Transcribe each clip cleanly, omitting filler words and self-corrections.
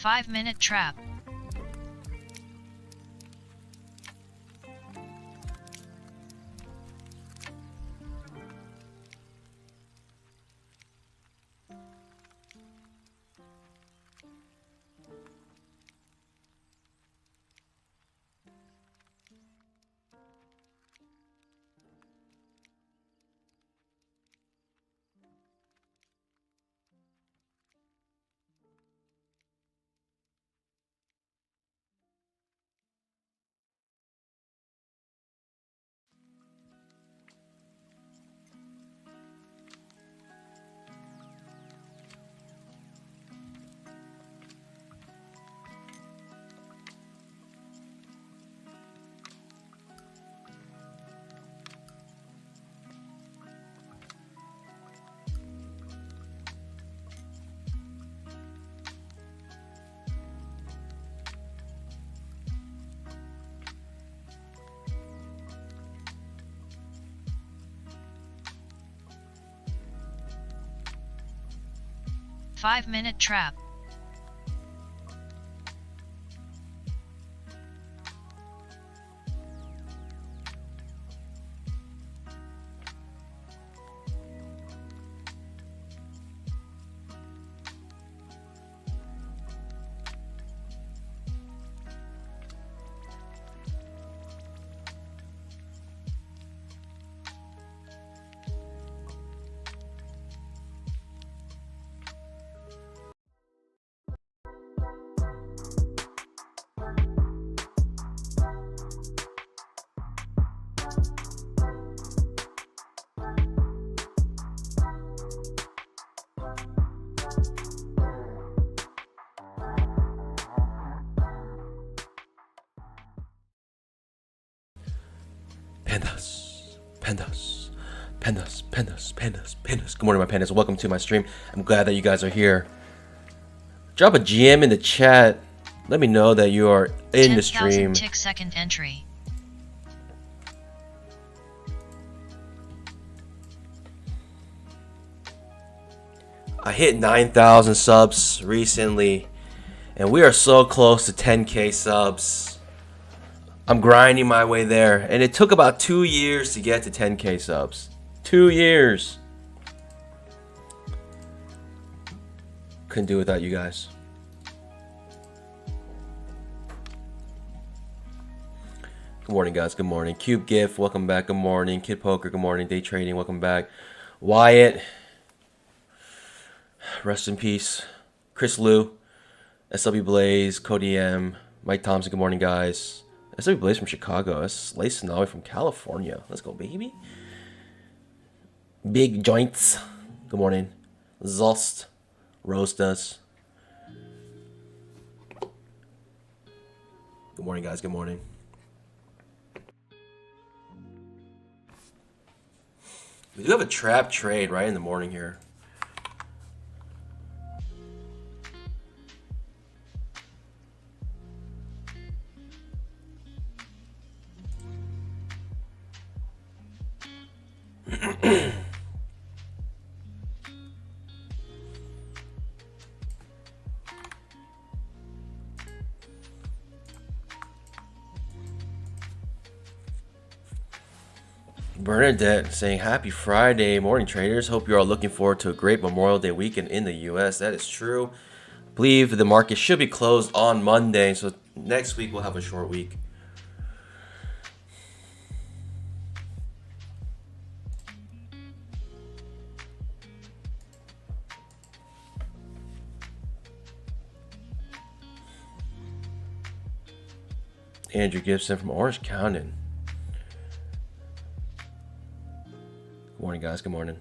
5-minute trap. Five-minute trap. Pandas. Good morning, my pandas. Welcome to my stream. I'm glad that you guys are here. Drop a GM in the chat. Let me know that you are in the stream. 10,000 tick second entry. I hit 9,000 subs recently, and we are so close to 10K subs. I'm grinding my way there, and it took about 2 years to get to 10K subs. 2 years. Couldn't do it without you guys. Good morning, guys. Good morning. Cube Gift, welcome back. Good morning. Kid Poker, good morning. Day Trading, welcome back. Wyatt, rest in peace. Chris Liu, SW Blaze, Cody M, Mike Thompson, good morning, guys. SW Blaze from Chicago. That's Lace Sanawi from California. Let's go, baby. Big Joints, good morning. Zost, Roastas. Good morning, guys. Good morning. We do have a trap trade right in the morning here. Bernadette saying happy Friday morning, traders. Hope you're all looking forward to a great Memorial Day weekend in the US. That is true. I believe the market should be closed on Monday, so next week we'll have a short week. Andrew Gibson from Orange County. Good morning, guys. Good morning.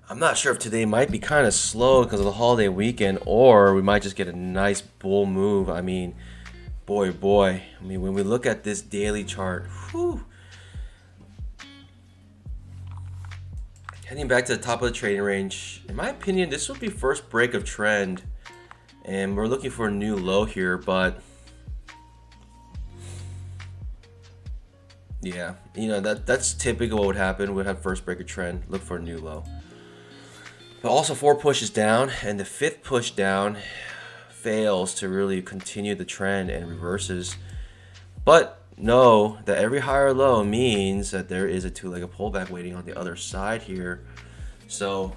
I'm not sure if today might be kind of slow because of the holiday weekend, or we might just get a nice bull move. I mean, boy. I mean, when we look at this daily chart, whew. Heading back to the top of the trading range, in my opinion, this would be first break of trend, and we're looking for a new low here, but yeah, you know, that's typical what would happen. We'd have first break of trend, look for a new low. But also 4 pushes down, and the 5th push down fails to really continue the trend and reverses. But know that every higher low means that there is a 2-legged pullback waiting on the other side here. So,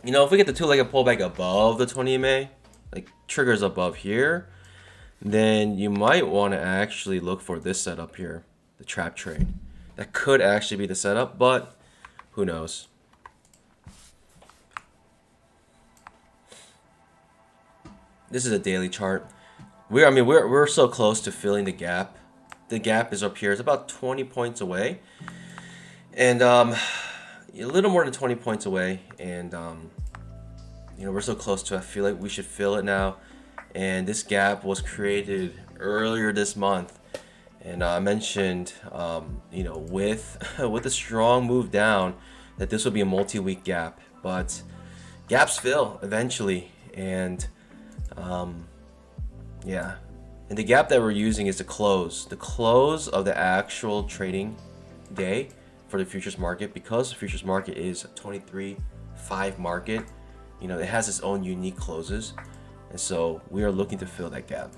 you know, if we get the 2-legged pullback above the 20 MA, like triggers above here, then you might want to actually look for this setup here, the trap trade. That could actually be the setup, but who knows? This is a daily chart. We're so close to filling the gap. The gap is up here. It's about 20 points away, and a little more than 20 points away. And you know, we're so close to it. I feel like we should fill it now. And this gap was created earlier this month, and I mentioned you know, with with a strong move down, that this will be a multi-week gap. But gaps fill eventually, and yeah, and the gap that we're using is the close of the actual trading day for the futures market, because the futures market is a 23/5 market. You know, it has its own unique closes, and so we are looking to fill that gap.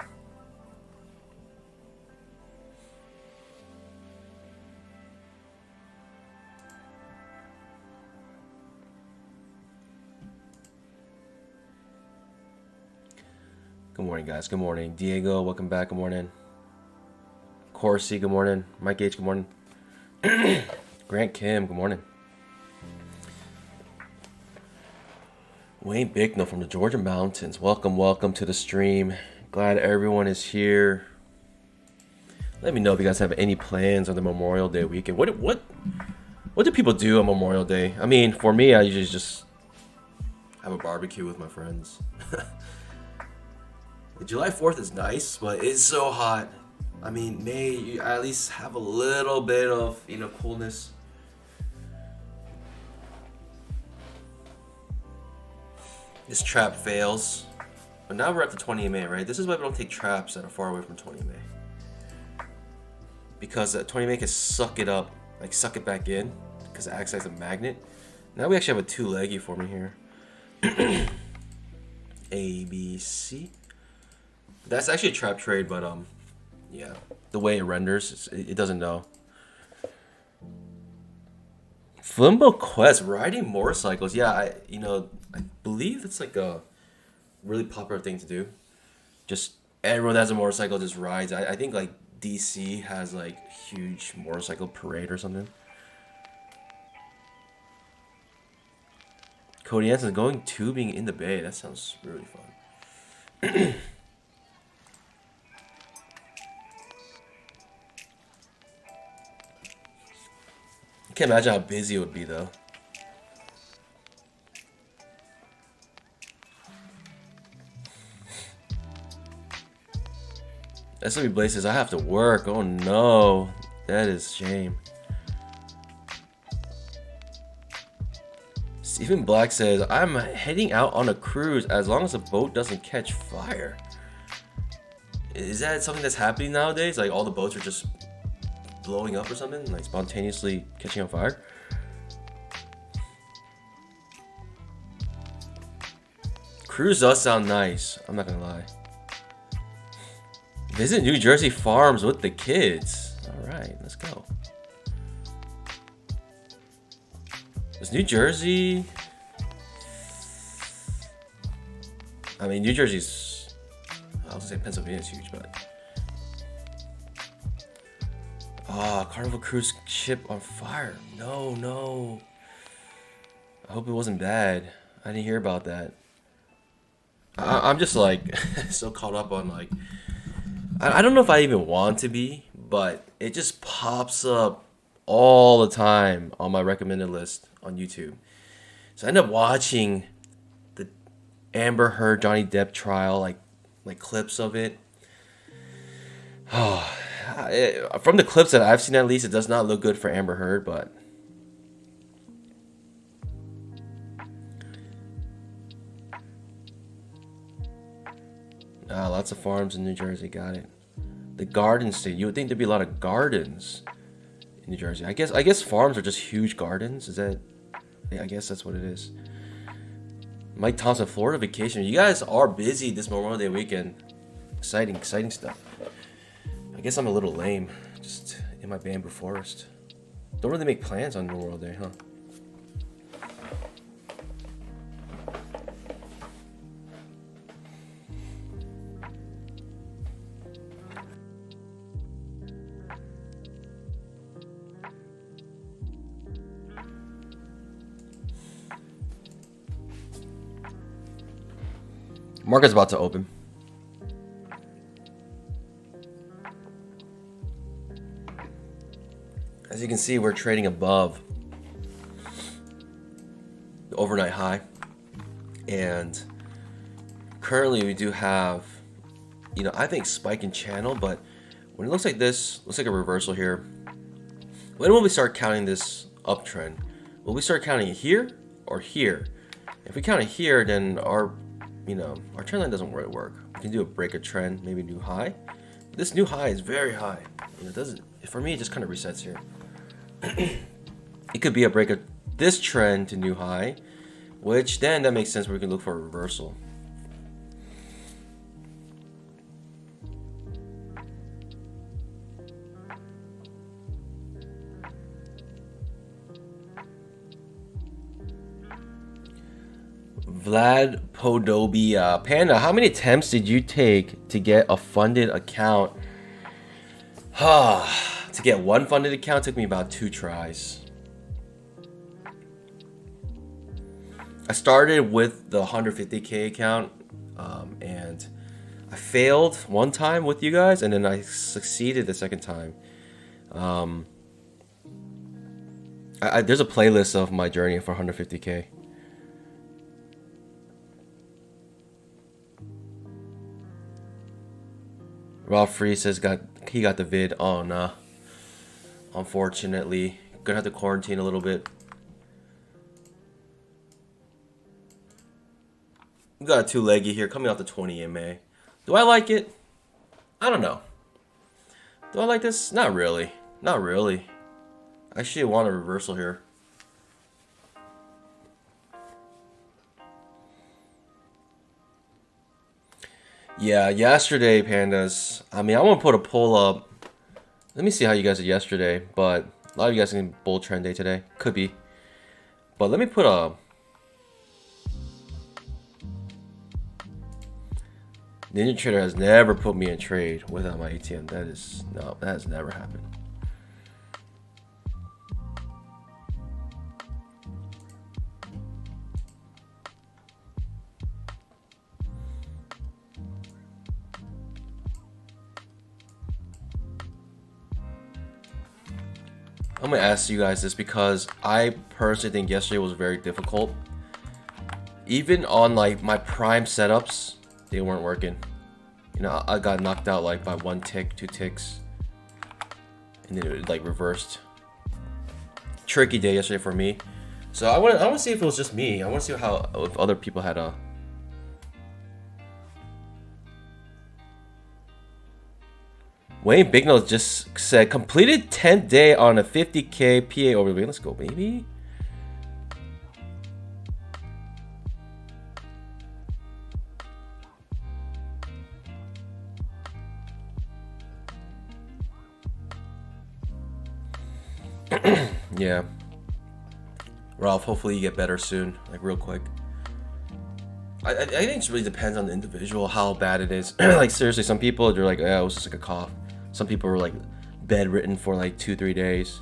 Good morning, guys. Good morning. Diego, welcome back. Good morning. Corsi, good morning. Mike H, good morning. Grant Kim, good morning. Wayne Bicknell from the Georgia Mountains. Welcome to the stream. Glad everyone is here. Let me know if you guys have any plans on the Memorial Day weekend. What do people do on Memorial Day? I mean, for me, I usually just have a barbecue with my friends. July 4th is nice, but it's so hot. I mean, May, you at least have a little bit of, you know, coolness. This trap fails. But now we're at the 20 MA, right? This is why we don't take traps that are far away from 20 MA. Because 20 MA can suck it up, like suck it back in, because it acts like a magnet. Now we actually have a 2-leggy for me here. A, B, C. That's actually a trap trade, but yeah, the way it renders, it doesn't know. Flimbo Quest, riding motorcycles. Yeah, I believe it's like a really popular thing to do. Just everyone that has a motorcycle just rides. I think like DC has like huge motorcycle parade or something. Cody Hansen going tubing in the bay. That sounds really fun. I can't imagine how busy it would be though. SW Blaze says I have to work. Oh no, that is a shame. Stephen Black says I'm heading out on a cruise as long as the boat doesn't catch fire. Is that something that's happening nowadays? Like all the boats are just blowing up or something, like spontaneously catching on fire? Cruise does sound nice, I'm not gonna lie. Visit New Jersey farms with the kids. Alright, let's go. Is New Jersey... I mean, New Jersey's... I was gonna say Pennsylvania's huge, but... Ah, Carnival cruise ship on fire. No. I hope it wasn't bad. I didn't hear about that. I'm just like so caught up on like I don't know if I even want to be, but it just pops up all the time on my recommended list on YouTube. So I end up watching the Amber Heard Johnny Depp trial, like clips of it. Oh, from the clips that I've seen, at least, it does not look good for Amber Heard, but lots of farms in New Jersey. Got it. The Garden State. You would think there'd be a lot of gardens in New Jersey. I guess farms are just huge gardens. Is that? Yeah, I guess that's what it is. Mike Thompson, Florida vacation. You guys are busy this Memorial Day weekend. Exciting stuff. I guess I'm a little lame, just in my bamboo forest. Don't really make plans on Memorial Day, huh? Market's about to open. As you can see, we're trading above the overnight high. And currently we do have, I think spike in channel, but when it looks like this, looks like a reversal here. When will we start counting this uptrend? Will we start counting it here or here? If we count it here, then our trend line doesn't really work. We can do a break of trend, maybe new high. This new high is very high. It doesn't, for me, it just kind of resets here. It could be a break of this trend to new high, which then that makes sense where we can look for a reversal. Vlad Podobia. Panda, how many attempts did you take to get a funded account? To get one funded account took me about 2 tries. I started with the 150K account, and I failed one time with you guys, and then I succeeded the second time. There's a playlist of my journey for 150K. Ralph Free says he got the vid. Oh no. Unfortunately. Gonna have to quarantine a little bit. We got a 2-leggy here coming off the 20 MA. Do I like it? I don't know. Do I like this? Not really. Not really. I actually want a reversal here. Yeah, yesterday, pandas. I mean, I want to put a poll up. Let me see how you guys did yesterday, but a lot of you guys can bull trend day today. Could be. But let me put a... Ninja Trader has never put me in trade without my ATM. That has never happened. I'm gonna ask you guys this because I personally think yesterday was very difficult. Even on like my prime setups, they weren't working. I got knocked out like by 1 tick, 2 ticks, and then it like reversed. Tricky day yesterday for me. So I want to see if it was just me. I want to see if other people had a... Wayne Bignell just said, completed 10th day on a 50K PA overview. Let's go, baby. Yeah. Ralph, hopefully you get better soon, like real quick. I think it really depends on the individual, how bad it is. Like seriously, some people, they're like, yeah, it was just like a cough. Some people were like bedridden for like 2-3 days.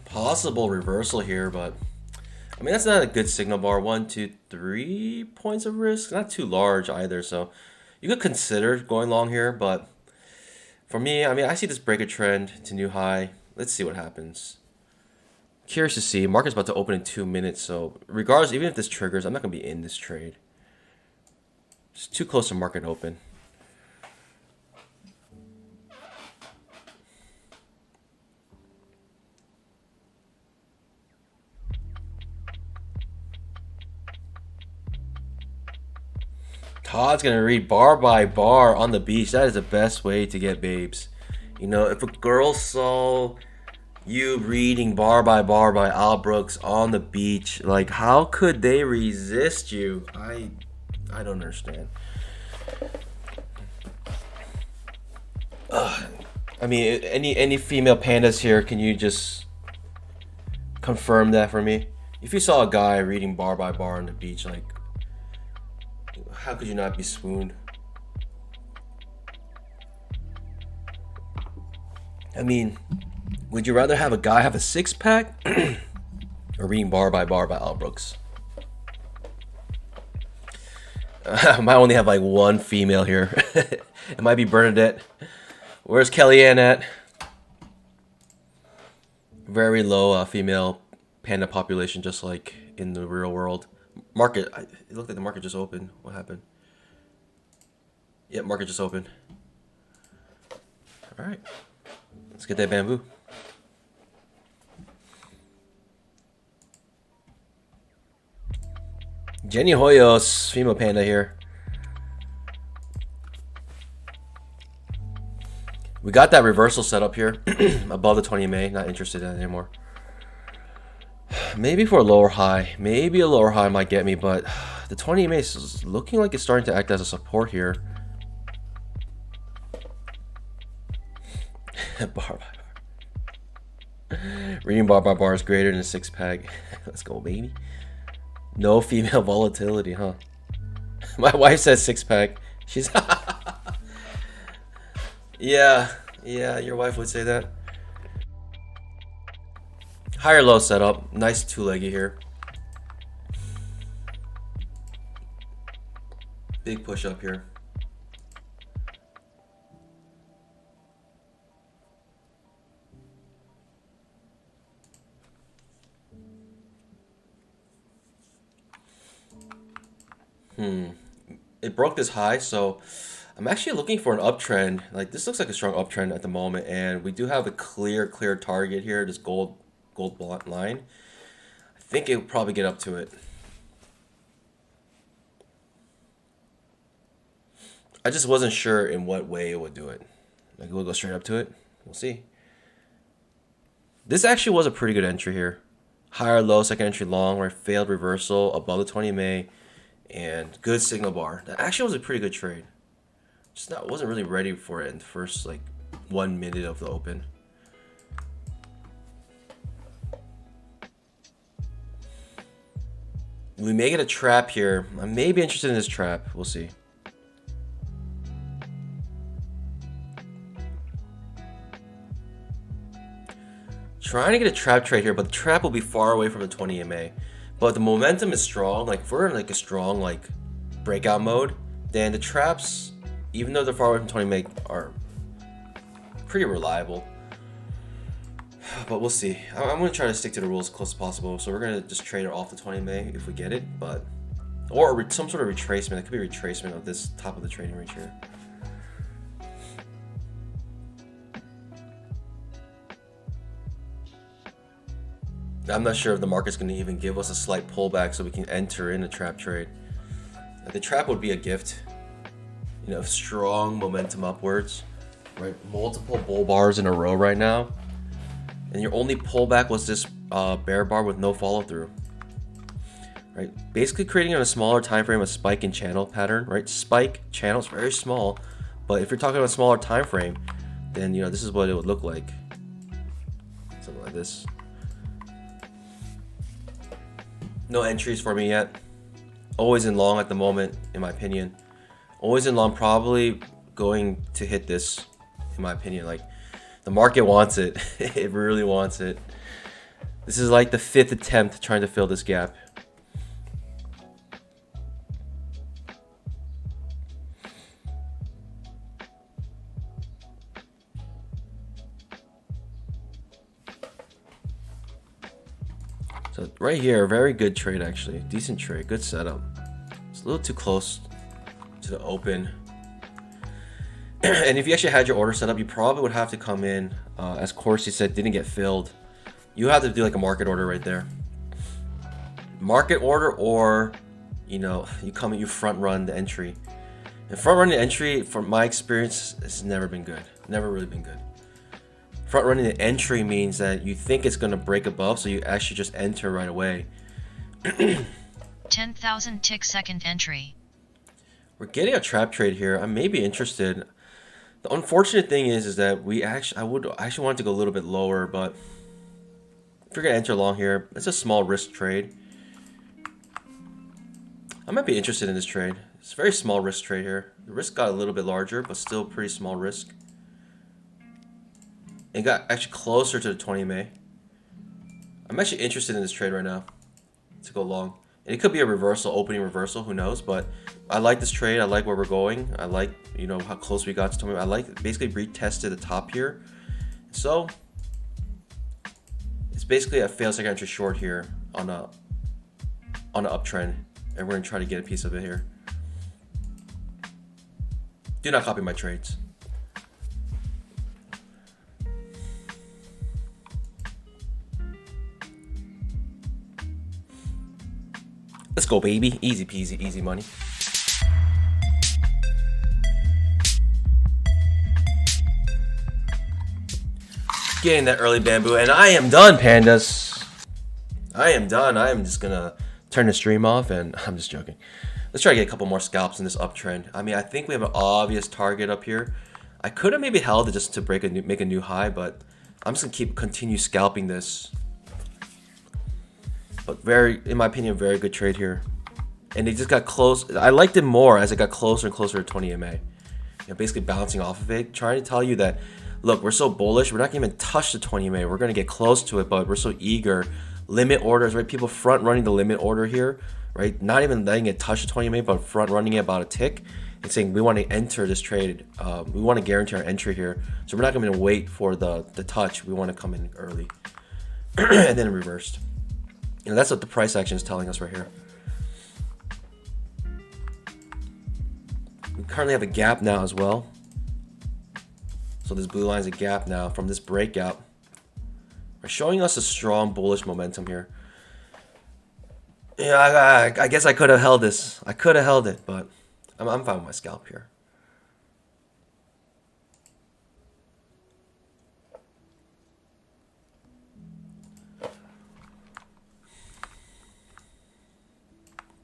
Possible reversal here, but I mean that's not a good signal bar. 1, 2, 3 points of risk, not too large either. So you could consider going long here, but for me, I mean I see this break a trend to new high. Let's see what happens. Curious to see. Market's about to open in 2 minutes, so regardless, even if this triggers, I'm not gonna be in this trade. It's too close to market open. Todd's gonna read bar by bar on the beach. That is the best way to get babes. You know, if a girl saw you reading bar by Al Brooks on the beach, like how could they resist you? I don't understand. I mean, any female pandas here? Can you just confirm that for me? If you saw a guy reading bar by bar on the beach, like, how could you not be swooned? I mean, would you rather have a guy have a six-pack or reading bar by Al Brooks? I might only have like one female here. It might be Bernadette. Where's Kellyanne at? Very low female panda population, just like in the real world. Market, it looked like the market just opened. What happened? Yep, market just opened. All right, let's get that bamboo. Jenny Hoyos, female panda here. We got that reversal set up here above the 20 MA. Not interested in that anymore. Maybe for a lower high. Maybe a lower high might get me, but the 20 MA is looking like it's starting to act as a support here. Bar by bar. Reading bar by bar is greater than a six-pack. Let's go, baby. No female volatility, huh? My wife says six-pack. She's... Yeah, your wife would say that. Higher low setup. Nice two-leggy here. Big push up here. It broke this high, so I'm actually looking for an uptrend. Like, this looks like a strong uptrend at the moment, and we do have a clear target here, this gold line. I think it will probably get up to it. I just wasn't sure in what way it would do it. Like, it will go straight up to it. We'll see. This actually was a pretty good entry here. Higher low, second entry long, where it failed reversal above the 20 MA, and good signal bar. That actually was a pretty good trade. Just wasn't really ready for it in the first like 1 minute of the open. We may get a trap here. I may be interested in this trap. We'll see. Trying to get a trap trade here, but the trap will be far away from the 20 MA. But the momentum is strong. Like, if we're in like a strong like breakout mode, then the traps, even though they're far away from 20 MA, are pretty reliable. But we'll see. I'm going to try to stick to the rules as close as possible. So we're going to just trade it off the 20 MA if we get it. But or some sort of retracement. It could be retracement of this top of the trading range here. I'm not sure if the market's going to even give us a slight pullback so we can enter in a trap trade. The trap would be a gift. You know, strong momentum upwards, right? Multiple bull bars in a row right now, and your only pullback was this bear bar with no follow through, right? Basically creating on a smaller time frame a spike in channel pattern, right? Spike channel is very small, but if you're talking about a smaller time frame, then you know this is what it would look like. Something like this. No entries for me yet. Always in long at the moment, in my opinion. Always in long, probably going to hit this, in my opinion. Like, the market wants it. It really wants it. This is like the 5th attempt trying to fill this gap. So right here, very good trade actually. Decent trade, good setup. It's a little too close to the open. And if you actually had your order set up, you probably would have to come in, as Corsi said, didn't get filled. You have to do like a market order right there. Market order, or you know, you come in, you front run the entry. And front running the entry, from my experience, has never been good. Never really been good. Front running the entry means that you think it's gonna break above, so you actually just enter right away. 10,000 tick second entry. We're getting a trap trade here. I may be interested. The unfortunate thing is that I would actually want to go a little bit lower, but if you're gonna enter long here, it's a small risk trade. I might be interested in this trade. It's a very small risk trade here. The risk got a little bit larger, but still pretty small risk. It got actually closer to the 20 MA. I'm actually interested in this trade right now to go long. And it could be a reversal, opening reversal, who knows, but I like this trade. I like where we're going. I like, you know, how close we got to 20 MA. I like basically retested the top here. So it's basically a failed second entry short here on an uptrend, and we're gonna try to get a piece of it here. Do not copy my trades. Let's go, baby. Easy peasy, easy money. Getting that early bamboo, and I am done, pandas. I am done. I am just gonna turn the stream off, and I'm just joking. Let's try to get a couple more scalps in this uptrend. I mean, I think we have an obvious target up here. I could have maybe held it just to make a new high, but I'm just gonna continue scalping this. But in my opinion, very good trade here. And it just got close. I liked it more as it got closer and closer to 20 MA. You know, basically bouncing off of it, trying to tell you that, look, we're so bullish, we're not gonna even touch the 20 MA. We're gonna get close to it, but we're so eager. Limit orders, right? People front running the limit order here, right? Not even letting it touch the 20 MA, but front running it about a tick and saying we want to enter this trade. We want to guarantee our entry here, so we're not gonna wait for the touch. We want to come in early, and then it reversed. You know, that's what the price action is telling us right here. We currently have a gap now as well. So this blue line is a gap now from this breakout. We're showing us a strong bullish momentum here. Yeah, I guess I could have held this. I could have held it, but I'm fine with my scalp here.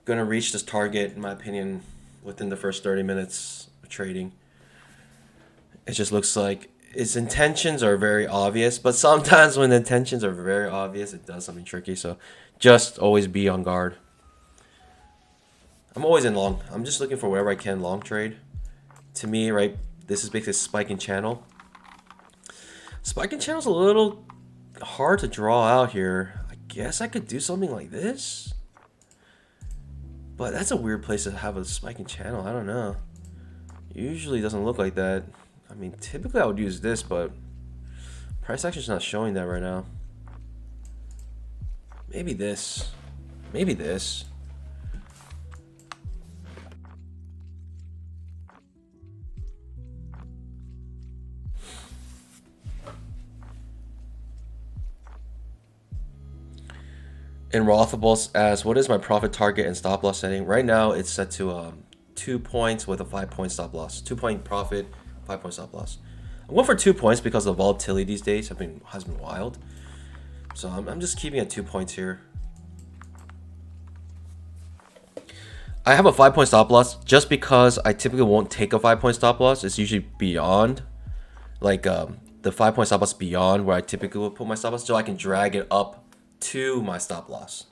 Gonna reach this target, in my opinion, within the first 30 minutes of trading. It just looks like its intentions are very obvious, but sometimes when the intentions are very obvious, it does something tricky. So just always be on guard. I'm always in long. I'm just looking for wherever I can long trade. To me, right, this is basically a spiking channel. Spiking channel's a little hard to draw out here. I guess I could do something like this. But that's a weird place to have a spiking channel. I don't know. Usually doesn't look like that. I mean, typically I would use this, but price action's not showing that right now. Maybe this. Maybe this. In Rothables asks, what is my profit target and stop loss setting? Right now, it's set to 2 points with a 5-point stop loss. 2-point profit, 5-point stop loss. I'm going for 2 points because the volatility these days has been wild. So I'm just keeping it 2 points here. I have a 5-point stop loss just because I typically won't take a 5-point stop loss. It's usually beyond, like the 5-point stop loss beyond where I typically will put my stop loss, so I can drag it up to my stop loss.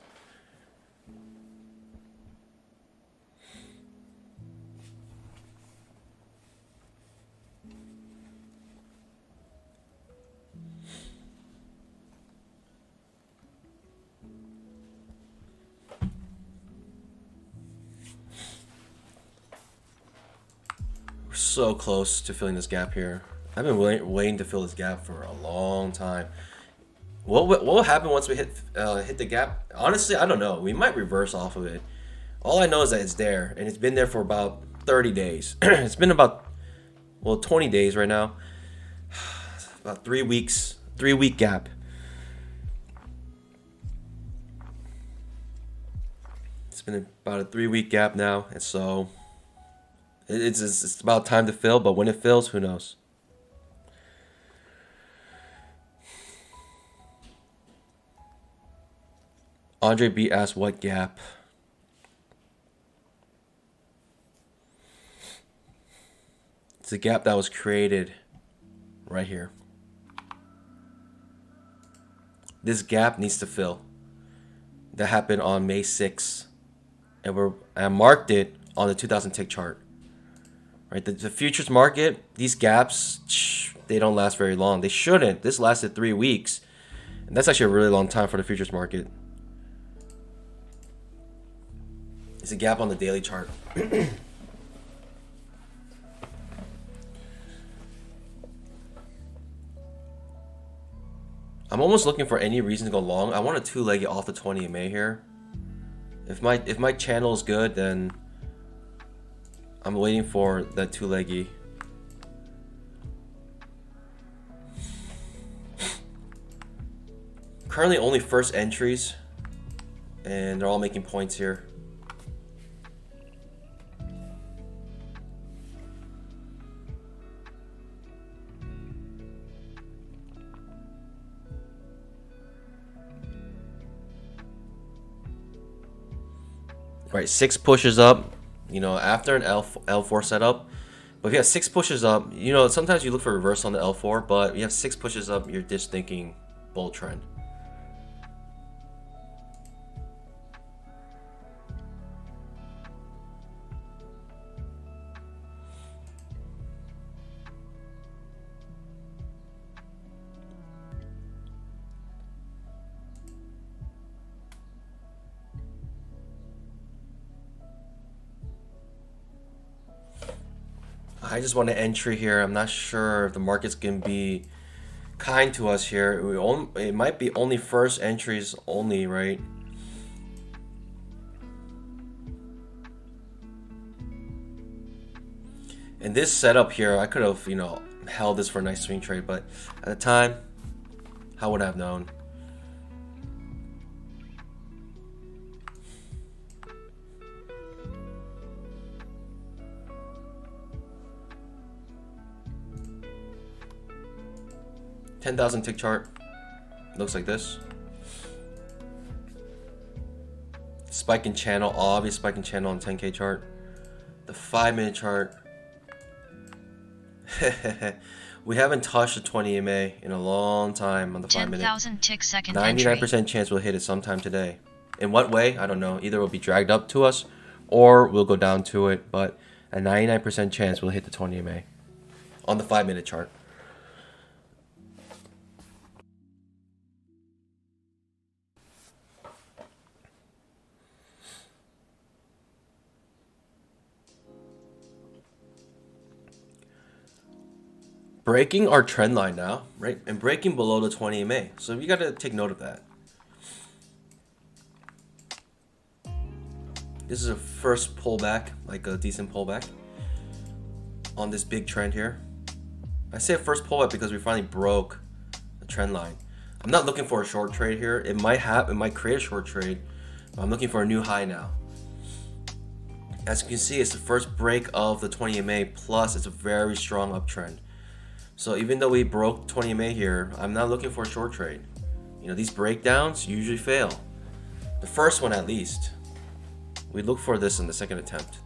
so close to filling this gap here. I've been waiting to fill this gap for a long time. What will happen once we hit the gap? Honestly, I don't know. We might reverse off of it. All I know is that it's there, and it's been there for about 30 days. It's been about, well, 20 days right now. About 3 weeks, 3-week gap. It's been about a 3-week gap now, and so it's about time to fill. But when it fills, who knows? Andre B asked what gap. It's a gap that was created right here. This gap needs to fill. That happened on May 6th. And I marked it on the 2000 tick chart. Right, the futures market, these gaps, they don't last very long. They shouldn't. This lasted 3 weeks. And that's actually a really long time for the futures market. It's a gap on the daily chart. I'm almost looking for any reason to go long. I want a two-leggy off the 20 EMA here. If my channel is good, then I'm waiting for that two-leggy. Currently only first entries, and they're all making points here. Right, 6 pushes up, you know, after an L4 setup. But if you have 6 pushes up, you know, sometimes you look for reverse on the L4, but you have 6 pushes up, you're just thinking bull trend. I just want an entry here. I'm not sure if the market's gonna be kind to us here. It might be only first entries only, right? And this setup here, I could have, you know, held this for a nice swing trade, but at the time, how would I have known? $10,000 tick chart looks like this. Spike in channel, obvious spike in channel on 10K chart. The 5-minute chart. We haven't touched the 20 EMA in a long time on the 5-minute. 10,000 tick second 99% chance we'll hit it sometime today. In what way? I don't know. Either it'll be dragged up to us or we'll go down to it, but a 99% chance we'll hit the 20 EMA on the 5-minute chart. Breaking our trend line now, right? And breaking below the 20 EMA. So you got to take note of that. This is a first pullback, like a decent pullback on this big trend here. I say a first pullback because we finally broke the trend line. I'm not looking for a short trade here. It might create a short trade, but I'm looking for a new high now. As you can see, it's the first break of the 20 EMA, plus it's a very strong uptrend. So even though we broke 20 EMA here, I'm not looking for a short trade. You know, these breakdowns usually fail. The first one at least. We look for this in the second attempt.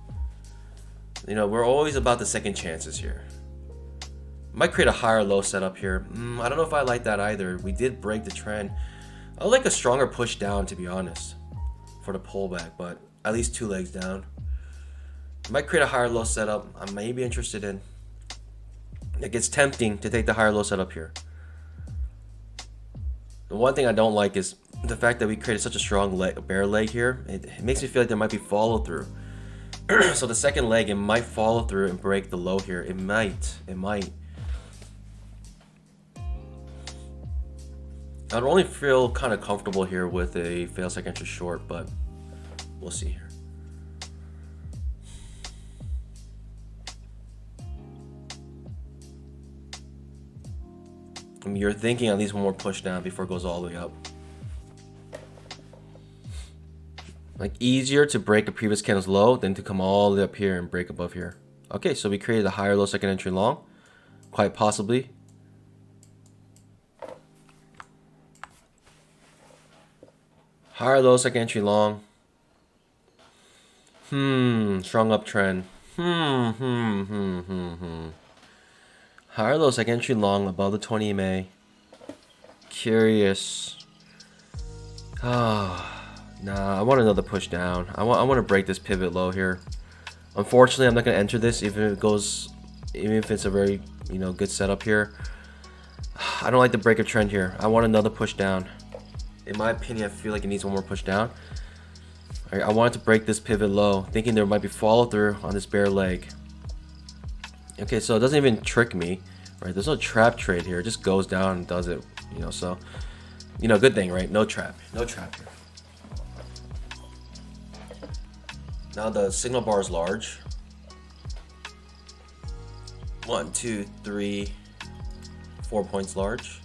You know, we're always about the second chances here. Might create a higher low setup here. I don't know if I like that either. We did break the trend. I would like a stronger push down, to be honest, for the pullback, but at least 2 legs down. Might create a higher low setup. I may be interested in. It gets tempting to take the higher low setup here. The one thing I don't like is the fact that we created such a strong bear leg here. It makes me feel like there might be follow through. So the second leg, it might follow through and break the low here. It might. I'd only feel kind of comfortable here with a failed second entry short, but we'll see here. I mean, you're thinking at least one more push down before it goes all the way up. Like, easier to break a previous candle's low than to come all the way up here and break above here. Okay, so we created a higher low second entry long, quite possibly. Higher low second entry long. Strong uptrend. Higher low second entry long above the 20 EMA. Curious. Nah, I want another push down. I want to break this pivot low here. Unfortunately, I'm not gonna enter this even if it's a very good setup here. I don't like the break of trend here. I want another push down. In my opinion, I feel like it needs one more push down. Alright, I wanted to break this pivot low, thinking there might be follow through on this bare leg. Okay, so it doesn't even trick me, right? There's no trap trade here. It just goes down and does it, so good thing, right? No trap here. Now the signal bar is large. 1, 2, 3, 4 points large.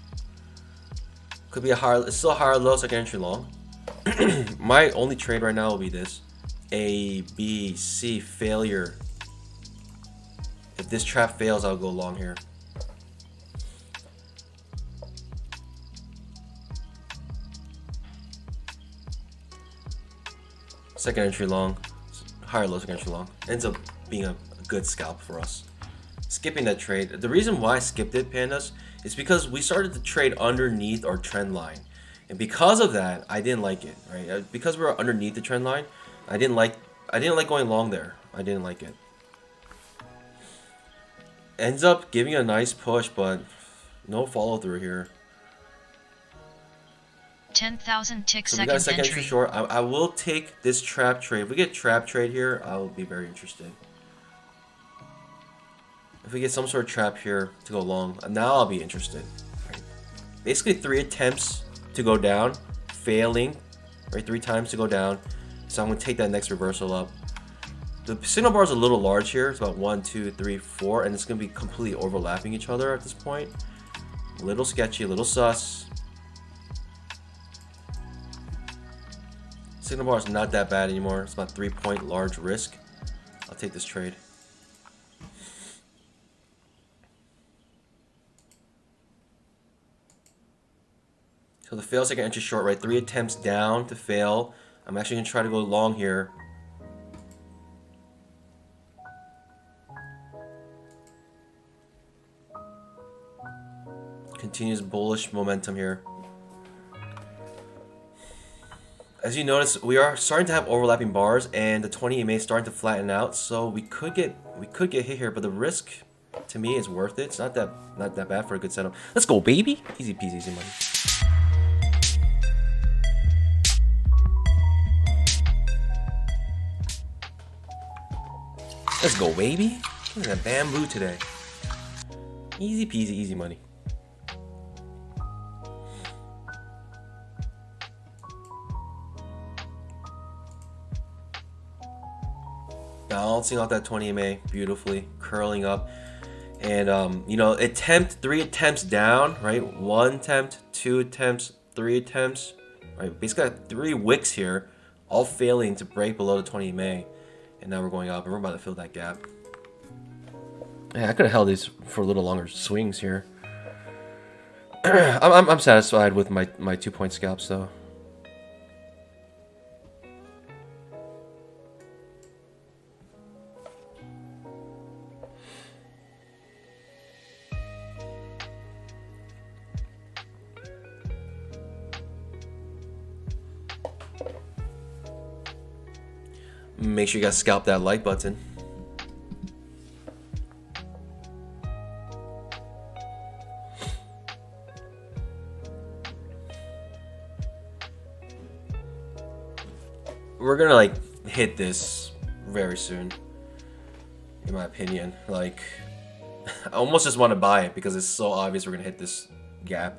Could be it's still a higher low second entry long. My only trade right now will be this. A, B, C, failure. If this trap fails, I'll go long here. Second entry long. Higher low second entry long. Ends up being a good scalp for us. Skipping that trade. The reason why I skipped it, Pandas, is because we started to trade underneath our trend line. And because of that, I didn't like it, right? Because we were underneath the trend line, I didn't like going long there. I didn't like it. Ends up giving a nice push, but no follow through here. 10,000 tick So second we got a second entry. entry short. I will take this trap trade. If we get trap trade here, I will be very interested. If we get some sort of trap here to go long, now I'll be interested. Right. Basically 3 attempts to go down, failing, right? 3 times to go down. So I'm gonna take that next reversal up. The signal bar is a little large here. It's about 1, 2, 3, 4, and it's gonna be completely overlapping each other at this point. A little sketchy, a little sus. Signal bar is not that bad anymore. It's about 3-point large risk. I'll take this trade. So the fail second entry short, right? 3 attempts down to fail. I'm actually gonna try to go long here. Continues bullish momentum here. As you notice, we are starting to have overlapping bars, and the 20 EMA is starting to flatten out. So we could get hit here, but the risk to me is worth it. It's not that bad for a good setup. Let's go, baby. Easy peasy, easy money. Let's go, baby. Look at that bamboo today. Easy peasy, easy money. Balancing out that 20 EMA beautifully, curling up. And, 3 attempts down, right? 1 attempt, 2 attempts, 3 attempts, right? Basically got 3 wicks here, all failing to break below the 20 EMA. And now we're going up, and we're about to fill that gap. Yeah, I could have held these for a little longer swings here. I'm satisfied with my 2-point scalps, though. Make sure you guys scalp that like button. We're gonna hit this very soon, in my opinion. Like, I almost just want to buy it because it's so obvious we're gonna hit this gap.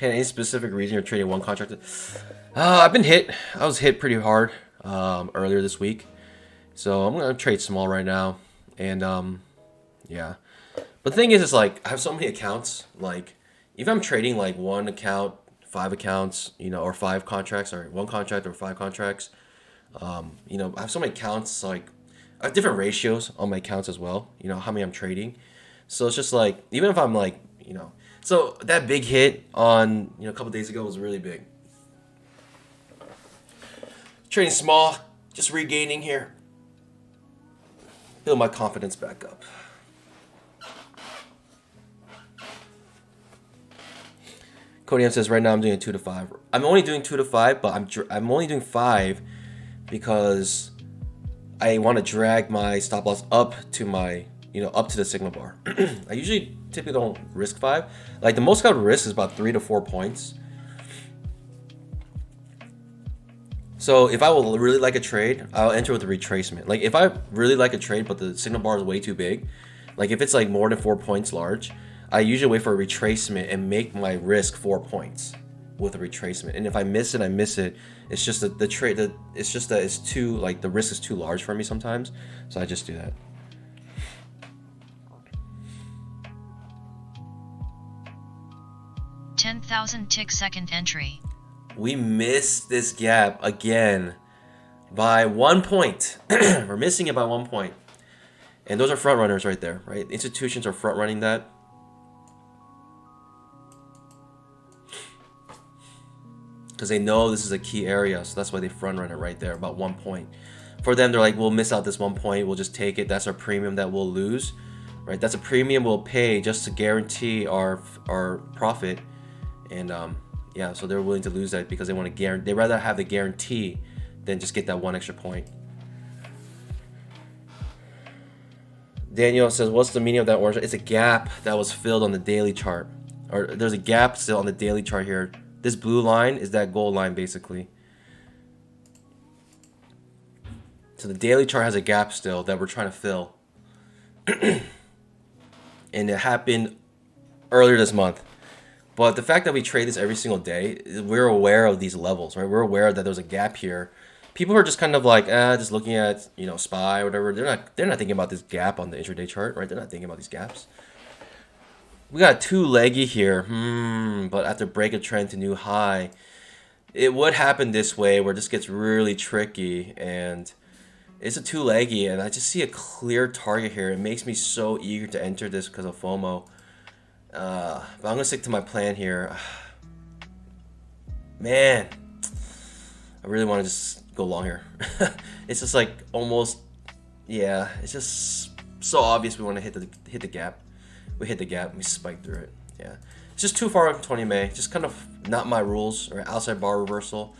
Any specific reason you're trading one contract? I've been hit. I was hit pretty hard earlier this week, so I'm gonna trade small right now. And yeah. But the thing is like I have so many accounts. Like if I'm trading like one account, 5 accounts, you know, or 5 contracts, or 1 contract or 5 contracts, you know, I have so many accounts. Like I have different ratios on my accounts as well. You know how many I'm trading. So it's just like even if I'm like, you know. So that big hit on, you know, a couple days ago was really big. Trading small, just regaining here. Build my confidence back up. Cody M says right now I'm doing 2 to 5. I'm only doing 2 to 5, but I'm only doing 5 because I want to drag my stop loss up to my, you know, up to the signal bar. I usually typically don't risk 5. Like the most I would risk is about 3 to 4 points. So if I will really like a trade, I'll enter with a retracement. Like if I really like a trade, but the signal bar is way too big, like if it's like more than 4 points large, I usually wait for a retracement and make my risk 4 points with a retracement. And if I miss it, I miss it. It's just that the trade, it's just that it's too, like the risk is too large for me sometimes. So I just do that. $10,000 tick second entry. We missed this gap again by 1 point. We're missing it by 1 point. And those are front runners right there, right? Institutions are front running that. Because they know this is a key area, so that's why they front run it right there, about 1 point. For them, they're like, we'll miss out this 1 point, we'll just take it. That's our premium that we'll lose, right? That's a premium we'll pay just to guarantee our profit. And yeah, so they're willing to lose that because they want to guarantee. They rather have the guarantee than just get that 1 extra point. Daniel says, what's the meaning of that orange? It's a gap that was filled on the daily chart, or there's a gap still on the daily chart here. This blue line is that gold line basically. So the daily chart has a gap still that we're trying to fill. And it happened earlier this month. But the fact that we trade this every single day, we're aware of these levels, right? We're aware that there's a gap here. People are just kind of like, just looking at, you know, SPY or whatever. They're not thinking about this gap on the intraday chart, right? They're not thinking about these gaps. We got 2 leggy here, but after break a trend to new high, it would happen this way where this gets really tricky, and it's a 2 leggy, and I just see a clear target here. It makes me so eager to enter this because of FOMO. But I'm gonna stick to my plan here. Man, I really want to just go long here. It's just like almost, yeah. It's just so obvious we want to hit the gap. We hit the gap. We spiked through it. Yeah, it's just too far up 20 May. Just kind of not my rules, or outside bar reversal,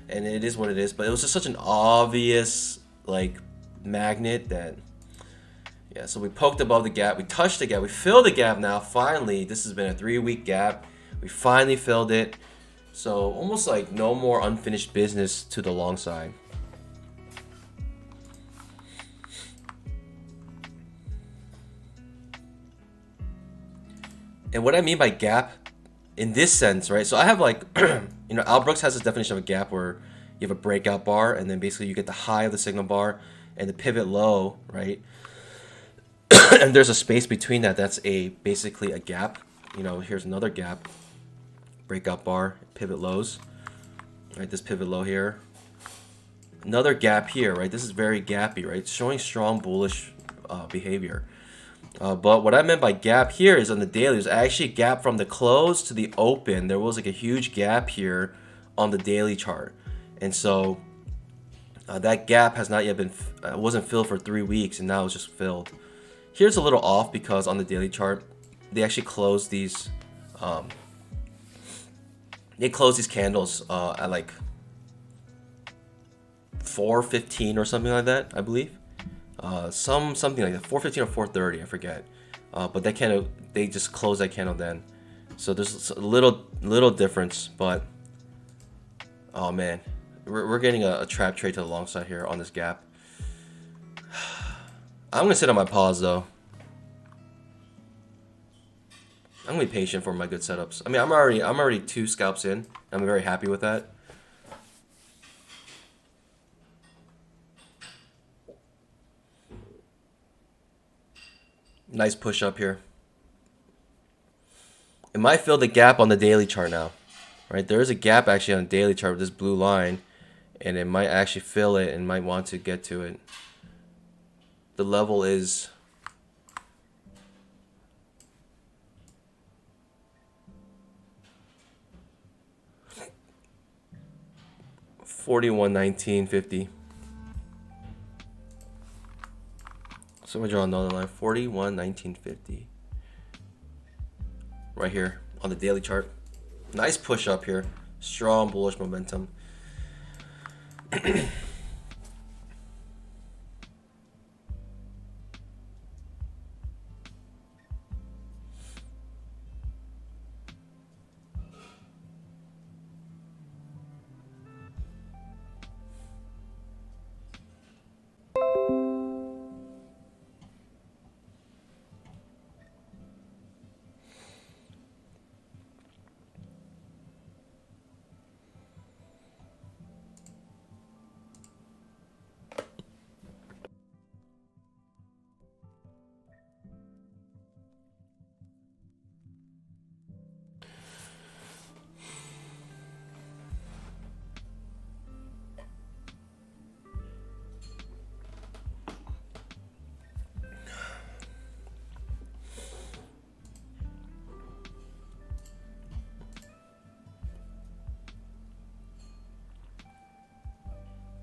and it is what it is. But it was just such an obvious like magnet that. Yeah, so we poked above the gap, we touched the gap, we filled the gap now, finally. This has been a 3-week gap. We finally filled it. So almost like no more unfinished business to the long side. And what I mean by gap in this sense, right? So I have like, you know, Al Brooks has this definition of a gap where you have a breakout bar and then basically you get the high of the signal bar and the pivot low, right? And there's a space between that. That's basically a gap. You know, here's another gap. Breakout bar, pivot lows. Right, this pivot low here. Another gap here, right? This is very gappy, right? It's showing strong bullish behavior. But what I meant by gap here is on the daily, there's actually a gap from the close to the open. There was like a huge gap here on the daily chart. And so that gap has not yet been, wasn't filled for 3 weeks, and now it's just filled. Here's a little off because on the daily chart, they actually closed these. They closed these candles at like 4:15 or something like that, I believe. Something like that, 4:15 or 4:30, I forget. But that candle, they just closed that candle then. So there's a little difference, but oh man, we're getting a trap trade to the long side here on this gap. I'm gonna sit on my pause though. I'm gonna be patient for my good setups. I mean, I'm already 2 scalps in. I'm very happy with that. Nice push up here. It might fill the gap on the daily chart now, right? There is a gap actually on the daily chart with this blue line, and it might actually fill it and might want to get to it. The level is $41.19.50. So we draw another line, $41.19.50. Right here on the daily chart. Nice push up here. Strong bullish momentum.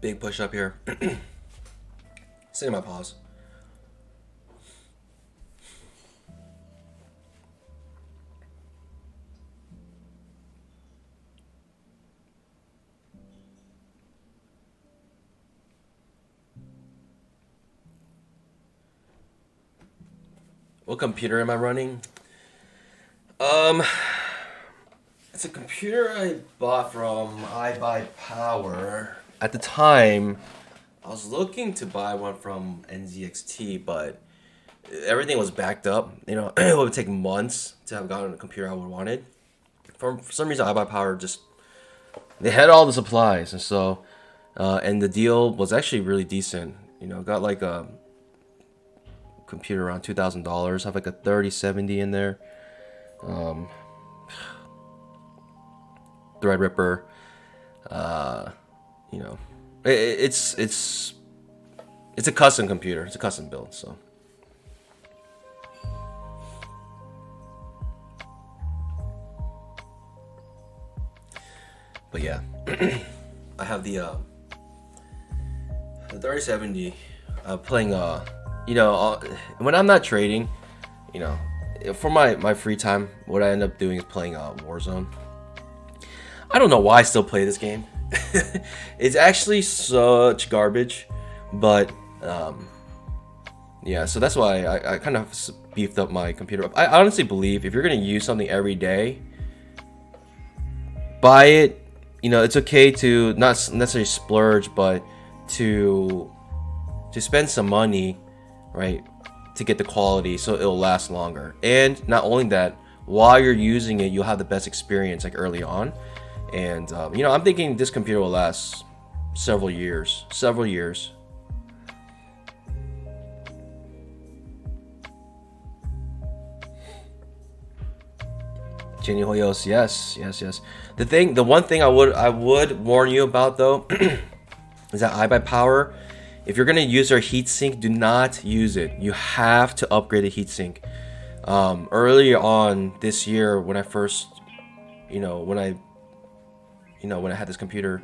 Big push up here. Sit in my pause. What computer am I running? It's a computer I bought from iBuyPower. At the time, I was looking to buy one from NZXT, but everything was backed up. You know, it would take months to have gotten a computer I would wanted. For some reason, iBuyPower just they had all the supplies, and so and the deal was actually really decent. You know, got like a computer around $2,000. Have like a 3070 in there. Threadripper. You know, it's a custom computer. It's a custom build. So, but yeah, I have the 3070. Playing you know, when I'm not trading, you know, for my free time, what I end up doing is playing Warzone. I don't know why I still play this game. It's actually such garbage, but yeah, so that's why I kind of beefed up my computer. I honestly believe if you're gonna use something every day, buy it. You know, it's okay to not necessarily splurge, but to spend some money, right, to get the quality so it'll last longer. And not only that, while you're using it, you'll have the best experience like early on. And you know, I'm thinking this computer will last several years. Jenny Hoyos, yes. The one thing I would warn you about though is that iBuyPower, if you're gonna use their heatsink, do not use it. You have to upgrade the heatsink. Early on this year, when I first, when I had this computer,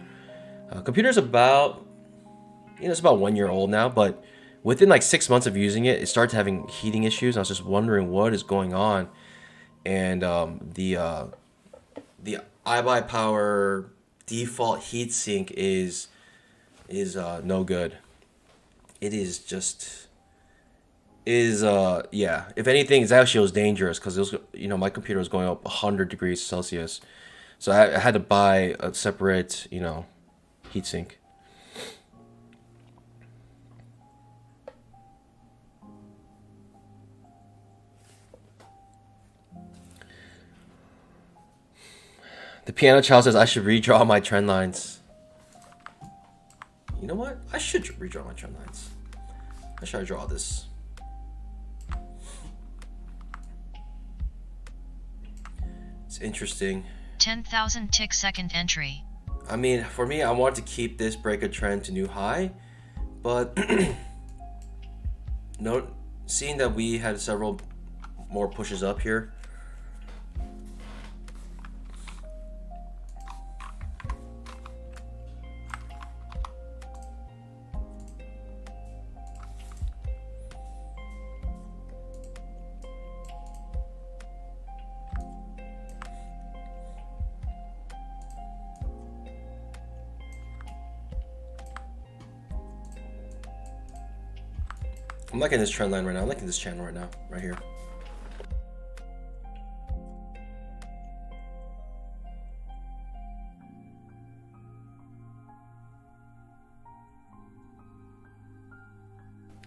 computer's about, it's about 1 year old now, but within like 6 months of using it, it started having heating issues. I was just wondering what is going on, and the iBuyPower default heatsink is no good. It is just, is yeah, if anything, it actually was dangerous because it was, my computer was going up 100 degrees Celsius, so I had to buy a separate, heatsink. The piano child says I should redraw my trend lines. You know what? I should redraw my trend lines. How should I draw this? It's interesting. 10,000 tick second entry. I mean, for me, I want to keep this break a trend to new high, but seeing that we had several more pushes up here. I'm liking this trend line right now. I'm liking this channel right now, right here.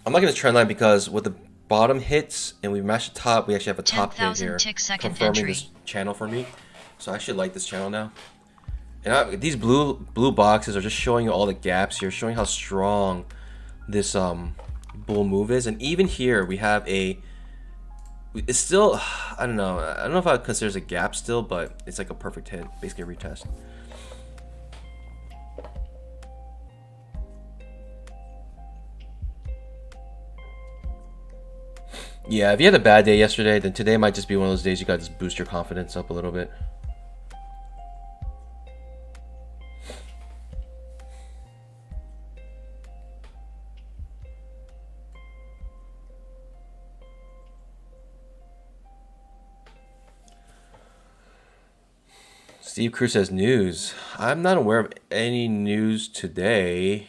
I'm liking this trend line because with the bottom hits and we match the top, we actually have a top hit here, confirming this channel for me. So I actually like this channel now. And these blue boxes are just showing you all the gaps here, showing how strong this bull move is. And even here we have it's still, I don't know if I would consider it a gap still, but it's like a perfect hit, basically a retest. Yeah, if you had a bad day yesterday, then today might just be one of those days you got to just boost your confidence up a little bit. Steve Cruz says news. I'm not aware of any news today.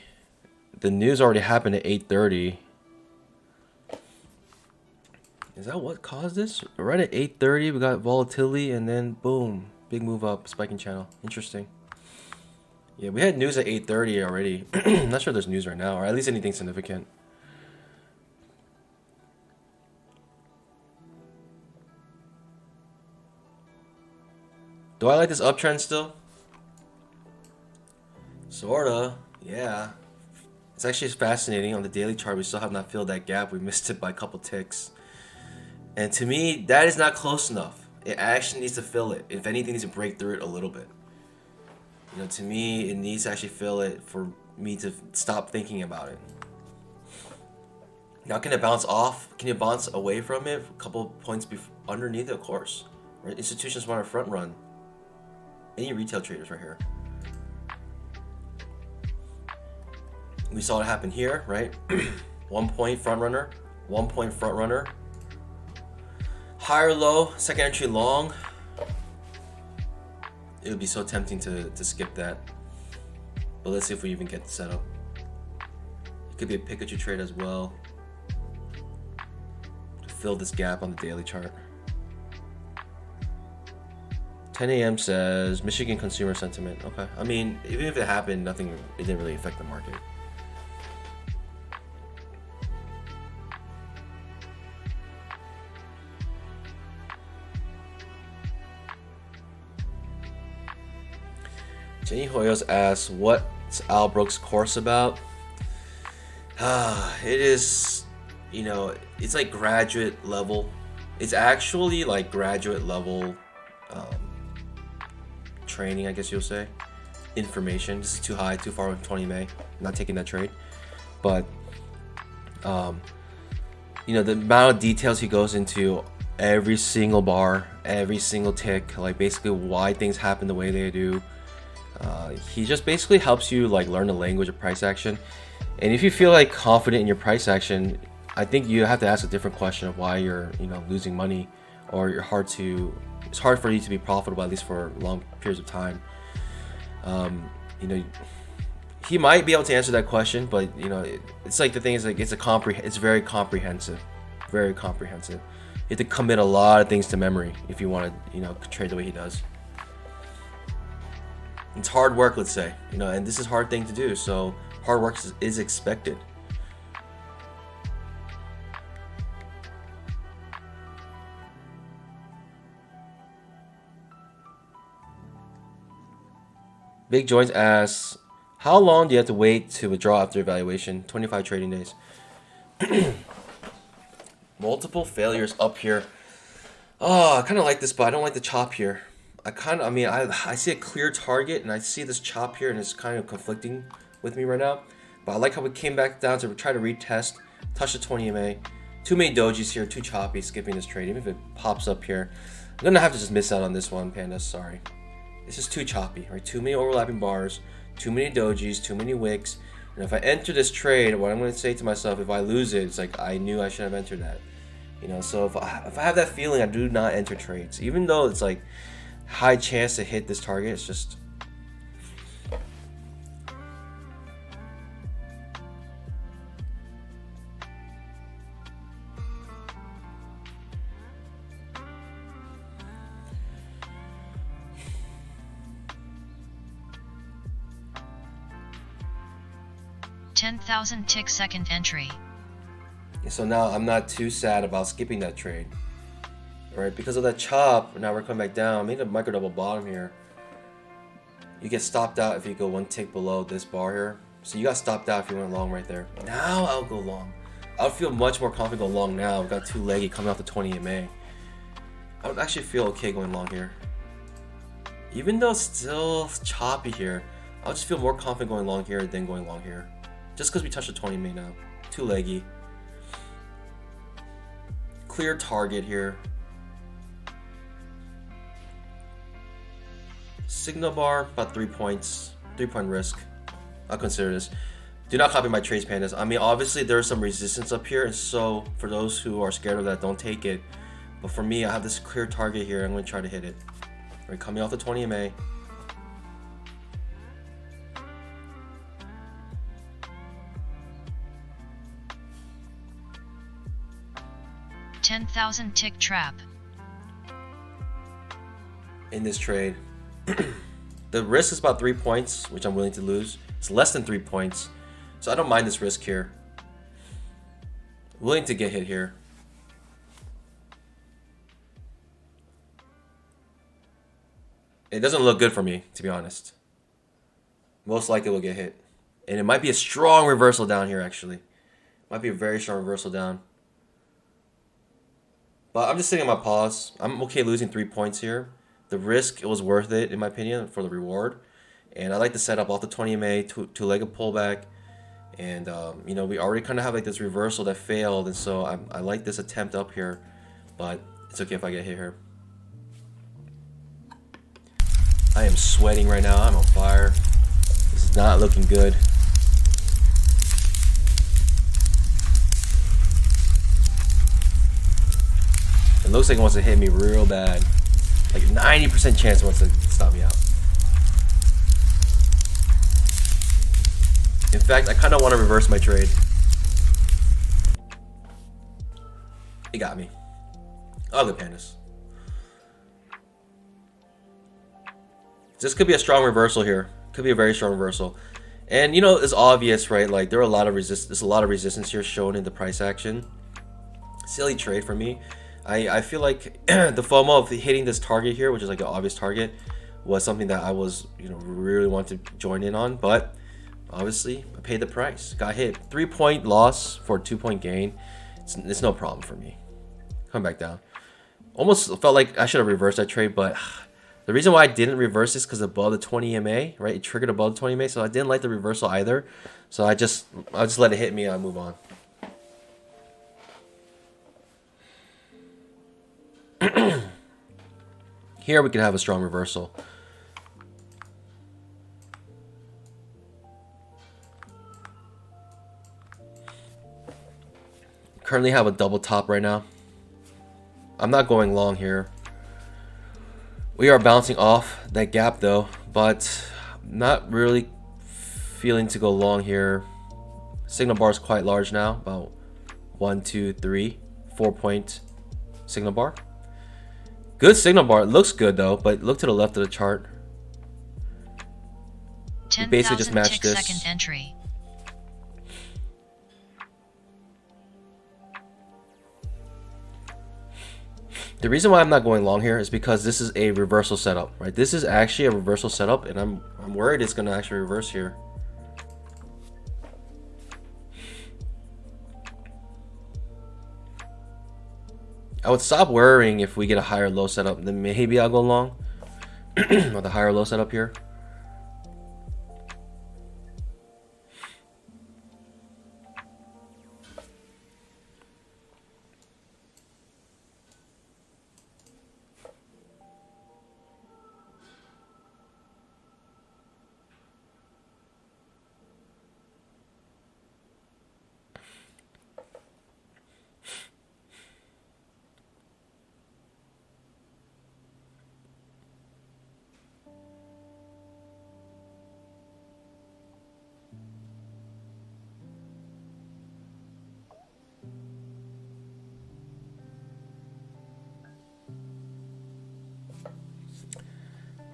The news already happened at 8:30. Is that what caused this? Right at 8:30, we got volatility, and then boom, big move up, spiking channel. Interesting. Yeah, we had news at 8:30 already. I'm not sure there's news right now, or at least anything significant. Do I like this uptrend still? Sorta, yeah. It's actually fascinating. On the daily chart, we still have not filled that gap. We missed it by a couple ticks. And to me, that is not close enough. It actually needs to fill it. If anything, it needs to break through it a little bit. To me, it needs to actually fill it for me to stop thinking about it. Now, can it bounce off? Can you bounce away from it? A couple points underneath it, of course. Right? Institutions want to front run. Any retail traders right here. We saw it happen here, right? 1 point front runner, 1 point front runner. Higher low, second entry long. It would be so tempting to skip that. But let's see if we even get the setup. It could be a Pikachu trade as well. To fill this gap on the daily chart. 10 a.m. says Michigan consumer sentiment. Okay. I mean, even if it happened, it didn't really affect the market. Jenny Hoyos asks, what's Al Brooks' course about? It is, it's like graduate level. It's actually like graduate level training, I guess you'll say. Information. This is too high, too far with 20 May. I'm not taking that trade. But, the amount of details he goes into every single bar, every single tick, like basically why things happen the way they do. He just basically helps you like learn the language of price action. And if you feel like confident in your price action, I think you have to ask a different question of why you're losing money, or it's hard for you to be profitable, at least for long periods of time. He might be able to answer that question, but it's like the thing is like it's very comprehensive. very comprehensive. You have to commit a lot of things to memory if you want to, trade the way he does. It's hard work, let's say, and this is a hard thing to do, so hard work is expected. Big Joints asks, how long do you have to wait to withdraw after evaluation? 25 trading days. Multiple failures up here. Oh, I kind of like this, but I don't like the chop here. I see a clear target, and I see this chop here, and it's kind of conflicting with me right now. But I like how we came back down to try to retest, touch the 20 MA. Too many dojis here, too choppy, skipping this trade. Even if it pops up here, I'm going to have to just miss out on this one, Panda, sorry. This is too choppy, right? Too many overlapping bars, too many dojis, too many wicks. And if I enter this trade, what I'm going to say to myself, if I lose it, it's like I knew I should have entered that. So if I have that feeling, I do not enter trades. Even though it's like high chance to hit this target, it's just... $10,000 tick second entry. So now I'm not too sad about skipping that trade, right? Because of that chop, now we're coming back down. I made a micro double bottom here. You get stopped out if you go one tick below this bar here. So you got stopped out if you went long right there. Now I'll go long. I'll feel much more confident going long now. I've got too leggy coming off the 20 MA. I would actually feel okay going long here. Even though it's still choppy here, I'll just feel more confident going long here than going long here. Just because we touched the 20 MA now. Too leggy. Clear target here. Signal bar, about 3 points. 3-point risk. I'll consider this. Do not copy my trades, Pandas. I mean, obviously there's some resistance up here, and so for those who are scared of that, don't take it. But for me, I have this clear target here. I'm going to try to hit it. Right, coming off the 20 MA. $10,000 tick trap. In this trade, the risk is about 3 points, which I'm willing to lose. It's less than 3 points, so I don't mind this risk here. Willing to get hit here. It doesn't look good for me, to be honest. Most likely we'll get hit. And it might be a strong reversal down here, actually. Might be a very strong reversal down. But I'm just sitting on my pause. I'm okay losing 3 points here. The risk, it was worth it, in my opinion, for the reward. And I like to set up off the 20 MA, two-legged pullback. And, we already kind of have like this reversal that failed. And so I like this attempt up here. But it's okay if I get hit here. I am sweating right now. I'm on fire. This is not looking good. It looks like it wants to hit me real bad. Like 90% chance it wants to stop me out. In fact, I kind of want to reverse my trade. It got me. Oh, good Pandas. This could be a strong reversal here. Could be a very strong reversal. And it's obvious, right? Like there's a lot of resistance here shown in the price action. Silly trade for me. I feel like the FOMO of hitting this target here, which is like an obvious target, was something that I was, really wanted to join in on. But obviously, I paid the price. Got hit. 3-point loss for a 2-point gain. It's no problem for me. Come back down. Almost felt like I should have reversed that trade, but the reason why I didn't reverse is because above the 20 MA, right? It triggered above the 20 MA, so I didn't like the reversal either. So I'll just let it hit me and I'll move on. Here we can have a strong reversal. Currently have a double top right now. I'm not going long here. We are bouncing off that gap though, but not really feeling to go long here. Signal bar is quite large now, about 1, 2, 3, 4-point signal bar. Good signal bar. It looks good though, but look to the left of the chart. We basically just matched this. Second entry. The reason why I'm not going long here is because this is a reversal setup, right? This is actually a reversal setup, and I'm worried it's gonna actually reverse here. I would stop worrying if we get a higher low setup, then maybe I'll go long. Or the higher low setup here.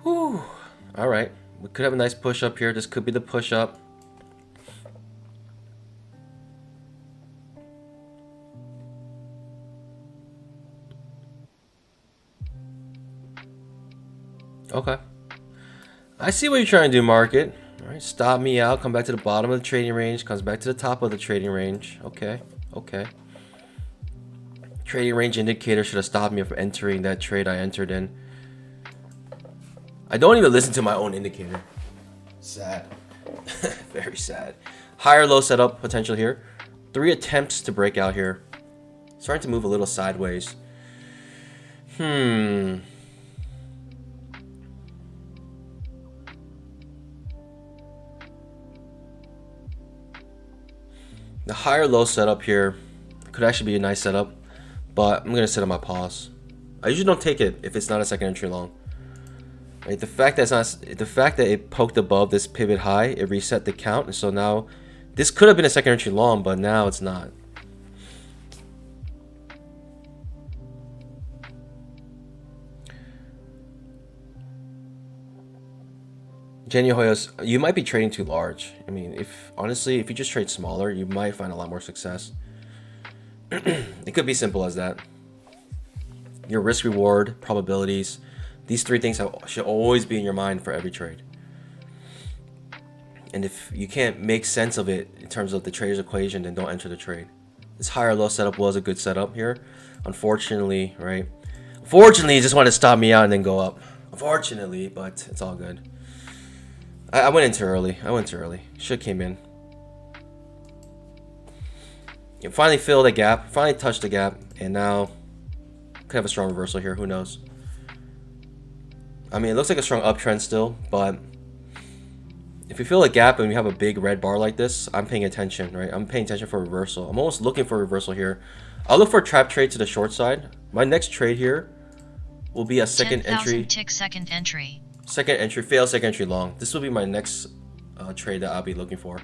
Whew. All right, we could have a nice push up here. This could be the push up. Okay, I see what you're trying to do, market. All right, stop me out, come back to the bottom of the trading range, comes back to the top of the trading range. Okay, okay. Trading range indicator should have stopped me from entering that trade I entered in. I don't even listen to my own indicator. Sad. Very sad. Higher low setup potential here. 3 attempts to break out here. Starting to move a little sideways. The higher low setup here could actually be a nice setup, but I'm gonna sit on my pause. I usually don't take it if it's not a second entry long. Right, the fact that it poked above this pivot high, it reset the count, and so now this could have been a second entry long, but now it's not. Jenny Hoyos, you might be trading too large. I mean, honestly, if you just trade smaller, you might find a lot more success. It could be simple as that. Your risk reward, probabilities, these 3 things should always be in your mind for every trade. And if you can't make sense of it in terms of the trader's equation, then don't enter the trade. This higher low setup was a good setup here. Unfortunately, right? Unfortunately, it just wanted to stop me out and then go up. Unfortunately, but it's all good. I went in too early. Should came in. You finally filled the gap. Finally touched the gap. And now could have a strong reversal here. Who knows? I mean, it looks like a strong uptrend still, but if you feel a gap and you have a big red bar like this, I'm paying attention, right? I'm paying attention for a reversal. I'm almost looking for a reversal here. I'll look for a trap trade to the short side. My next trade here will be a second entry. Second entry. Second entry, fail second entry long. This will be my next trade that I'll be looking for.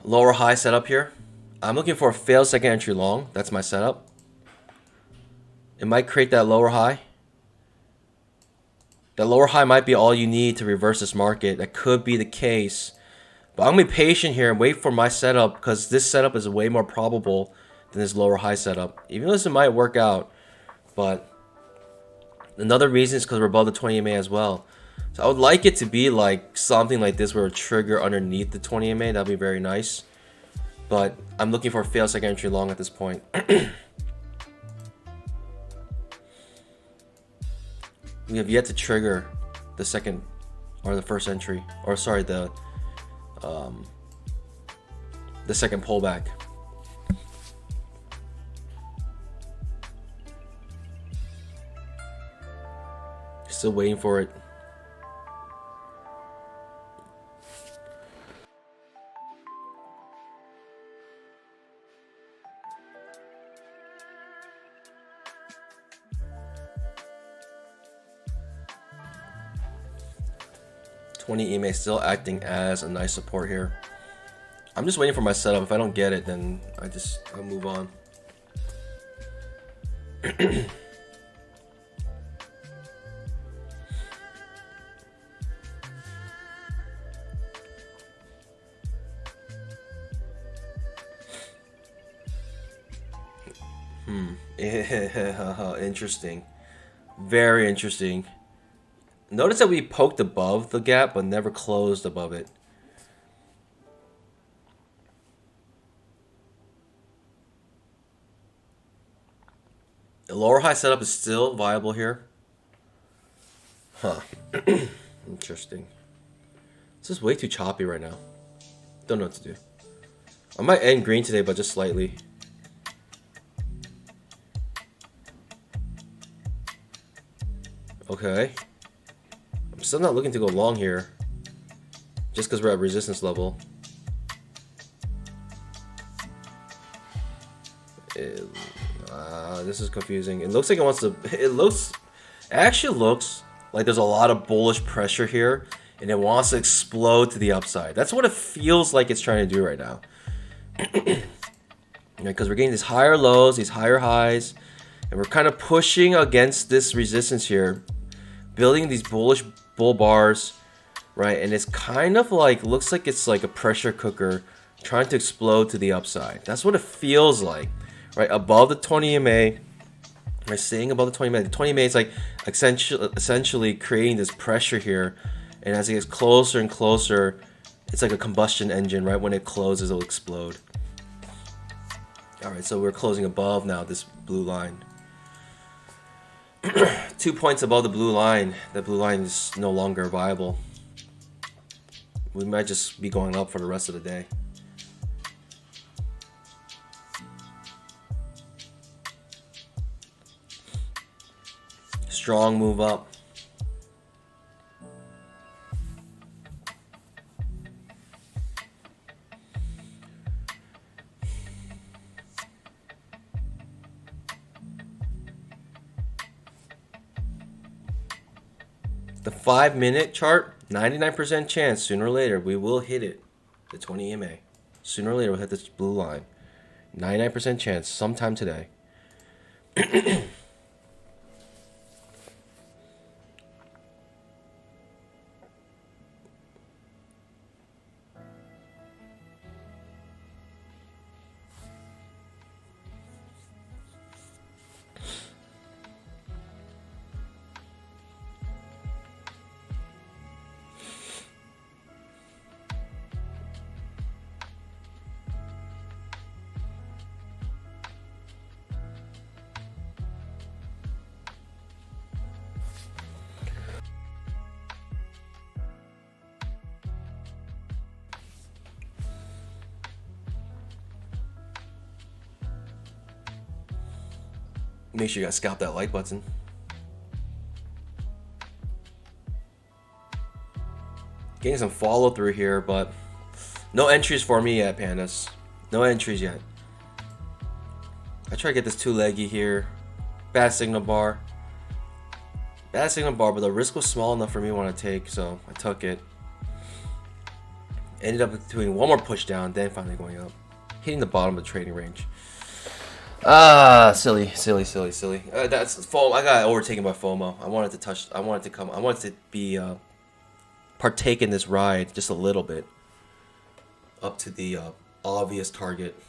Lower high setup here. I'm looking for a failed second entry long. That's my setup. It might create that lower high. That lower high might be all you need to reverse this market. That could be the case. But I'm going to be patient here and wait for my setup, because this setup is way more probable than this lower high setup. Even though this might work out. But another reason is because we're above the 20 EMA as well. So I would like it to be like something like this where a trigger underneath the 20 EMA. That'd be very nice. But I'm looking for a failed second entry long at this point. We have yet to trigger the second or the first entry, or sorry, the the second pullback. Still waiting for it. EMA still acting as a nice support here. I'm just waiting for my setup. If I don't get it, then I'll move on. Interesting. Very interesting. Notice that we poked above the gap, but never closed above it. The lower high setup is still viable here. Huh. Interesting. This is way too choppy right now. Don't know what to do. I might end green today, but just slightly. Okay. I'm still not looking to go long here. Just because we're at resistance level. This is confusing. It looks like it wants to... It actually looks like there's a lot of bullish pressure here. And it wants to explode to the upside. That's what it feels like it's trying to do right now. Because we're getting these higher lows, these higher highs. And we're kind of pushing against this resistance here. Building these bullish bull bars, right? And it's kind of like, looks like it's like a pressure cooker trying to explode to the upside. That's what it feels like, right? Above the 20 EMA, right? Staying above the 20 EMA. The 20 EMA is like essentially creating this pressure here. And as it gets closer and closer, it's like a combustion engine, right? When it closes, it'll explode. All right, so we're closing above now this blue line. 2 points above the blue line. The blue line is no longer viable. We might just be going up for the rest of the day. Strong move up. The 5-minute chart, 99% chance sooner or later we will hit it, the 20 EMA. Sooner or later we'll hit this blue line. 99% chance sometime today. Make sure you guys scalp that like button. Getting some follow through here, but no entries for me yet, pandas. No entries yet. I try to get this two-leggy here. Bad signal bar. Bad signal bar, but the risk was small enough for me to want to take, so I took it. Ended up doing one more push down, then finally going up. Hitting the bottom of the trading range. Silly. That's FOMO. I got overtaken by FOMO. I wanted to be partake in this ride just a little bit up to the obvious target.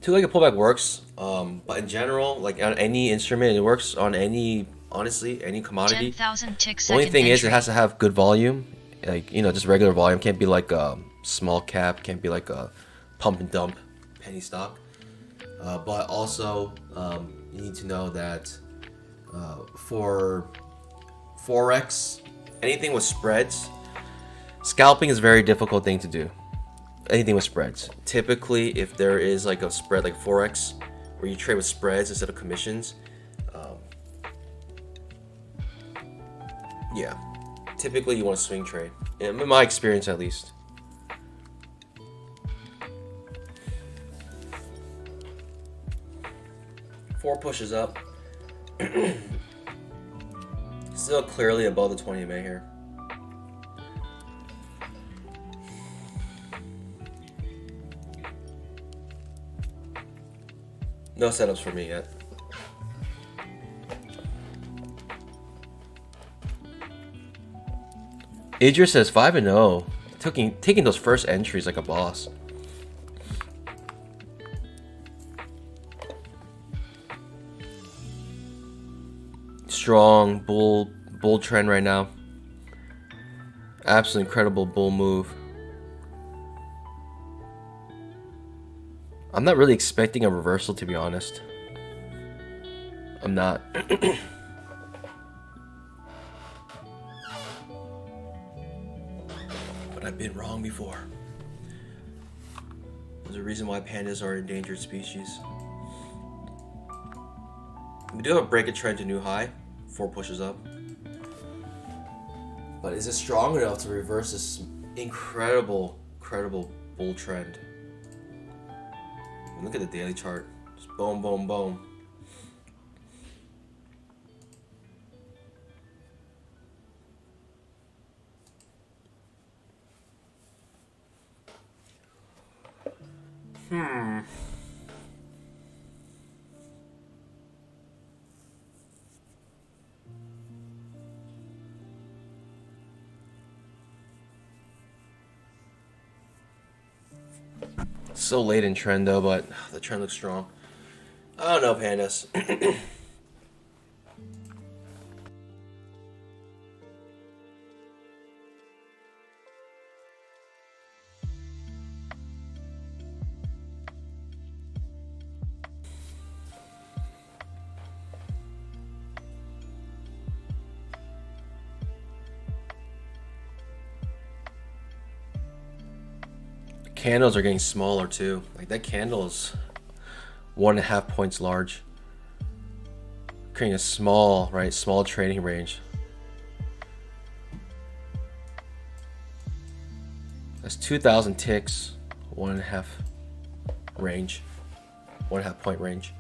Two-legged pullback works, but in general, like on any instrument, it works on any, honestly, any commodity. 10,000 tick The only second thing is it entry. has to have good volume, like, you know, just regular volume. Can't be like a small cap, can't be like a pump and dump. penny stock. But also, you need to know that for forex, anything with spreads, scalping is a very difficult thing to do. Anything with spreads. Typically, if there is like a spread like forex, where you trade with spreads instead of commissions, yeah, typically you want to swing trade. In my experience, at least. Four pushes up. Still clearly above the 20 MA here. No setups for me yet. Adhere says 5-0. Taking those first entries like a boss. Strong bull trend right now. Absolutely incredible bull move. I'm not really expecting a reversal, to be honest. I'm not. But I've been wrong before. There's a reason why pandas are endangered species. We do have a break a trend to new high. 4 pushes up. But is it strong enough to reverse this incredible bull trend? Look at the daily chart. Just boom, boom, boom. So late in trend though, but the trend looks strong. I don't know, pandas. Candles are getting smaller too. Like that candle is 1.5 points large, creating a small trading range. That's 2,000 ticks, 1.5 range, 1.5 point range.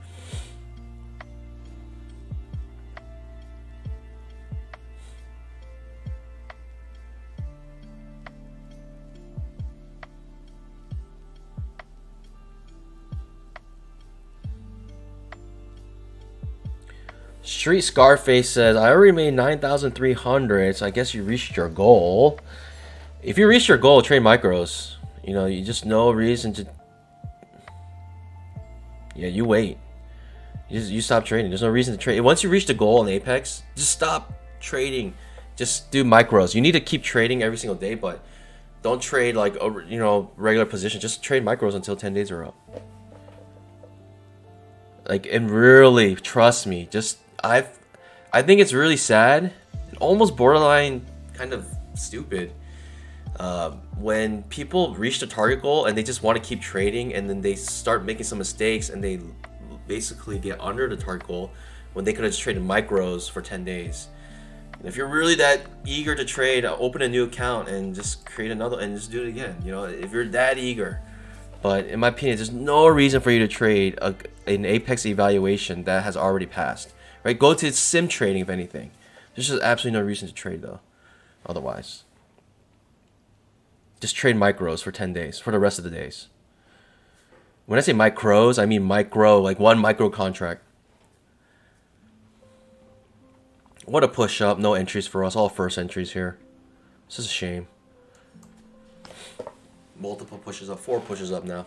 Street Scarface says, I already made 9,300, so I guess you reached your goal. If you reach your goal, trade micros. You know, you just no reason to. Yeah, you wait. You stop trading. There's no reason to trade. Once you reach the goal in Apex, just stop trading. Just do micros. You need to keep trading every single day, but don't trade like regular position. Just trade micros until 10 days are up. Like, and really, trust me. I think it's really sad, and almost borderline kind of stupid. When people reach the target goal and they just want to keep trading, and then they start making some mistakes and they basically get under the target goal when they could have just traded micros for 10 days. And if you're really that eager to trade, open a new account and just create another and just do it again. You know, if you're that eager. But in my opinion, there's no reason for you to trade an Apex evaluation that has already passed. Right? Go to sim trading if anything. There's just absolutely no reason to trade though. Otherwise. Just trade micros for 10 days, for the rest of the days. When I say micros, I mean micro, like one micro contract. What a push up, no entries for us, all first entries here. This is a shame. Multiple pushes up, 4 pushes up now.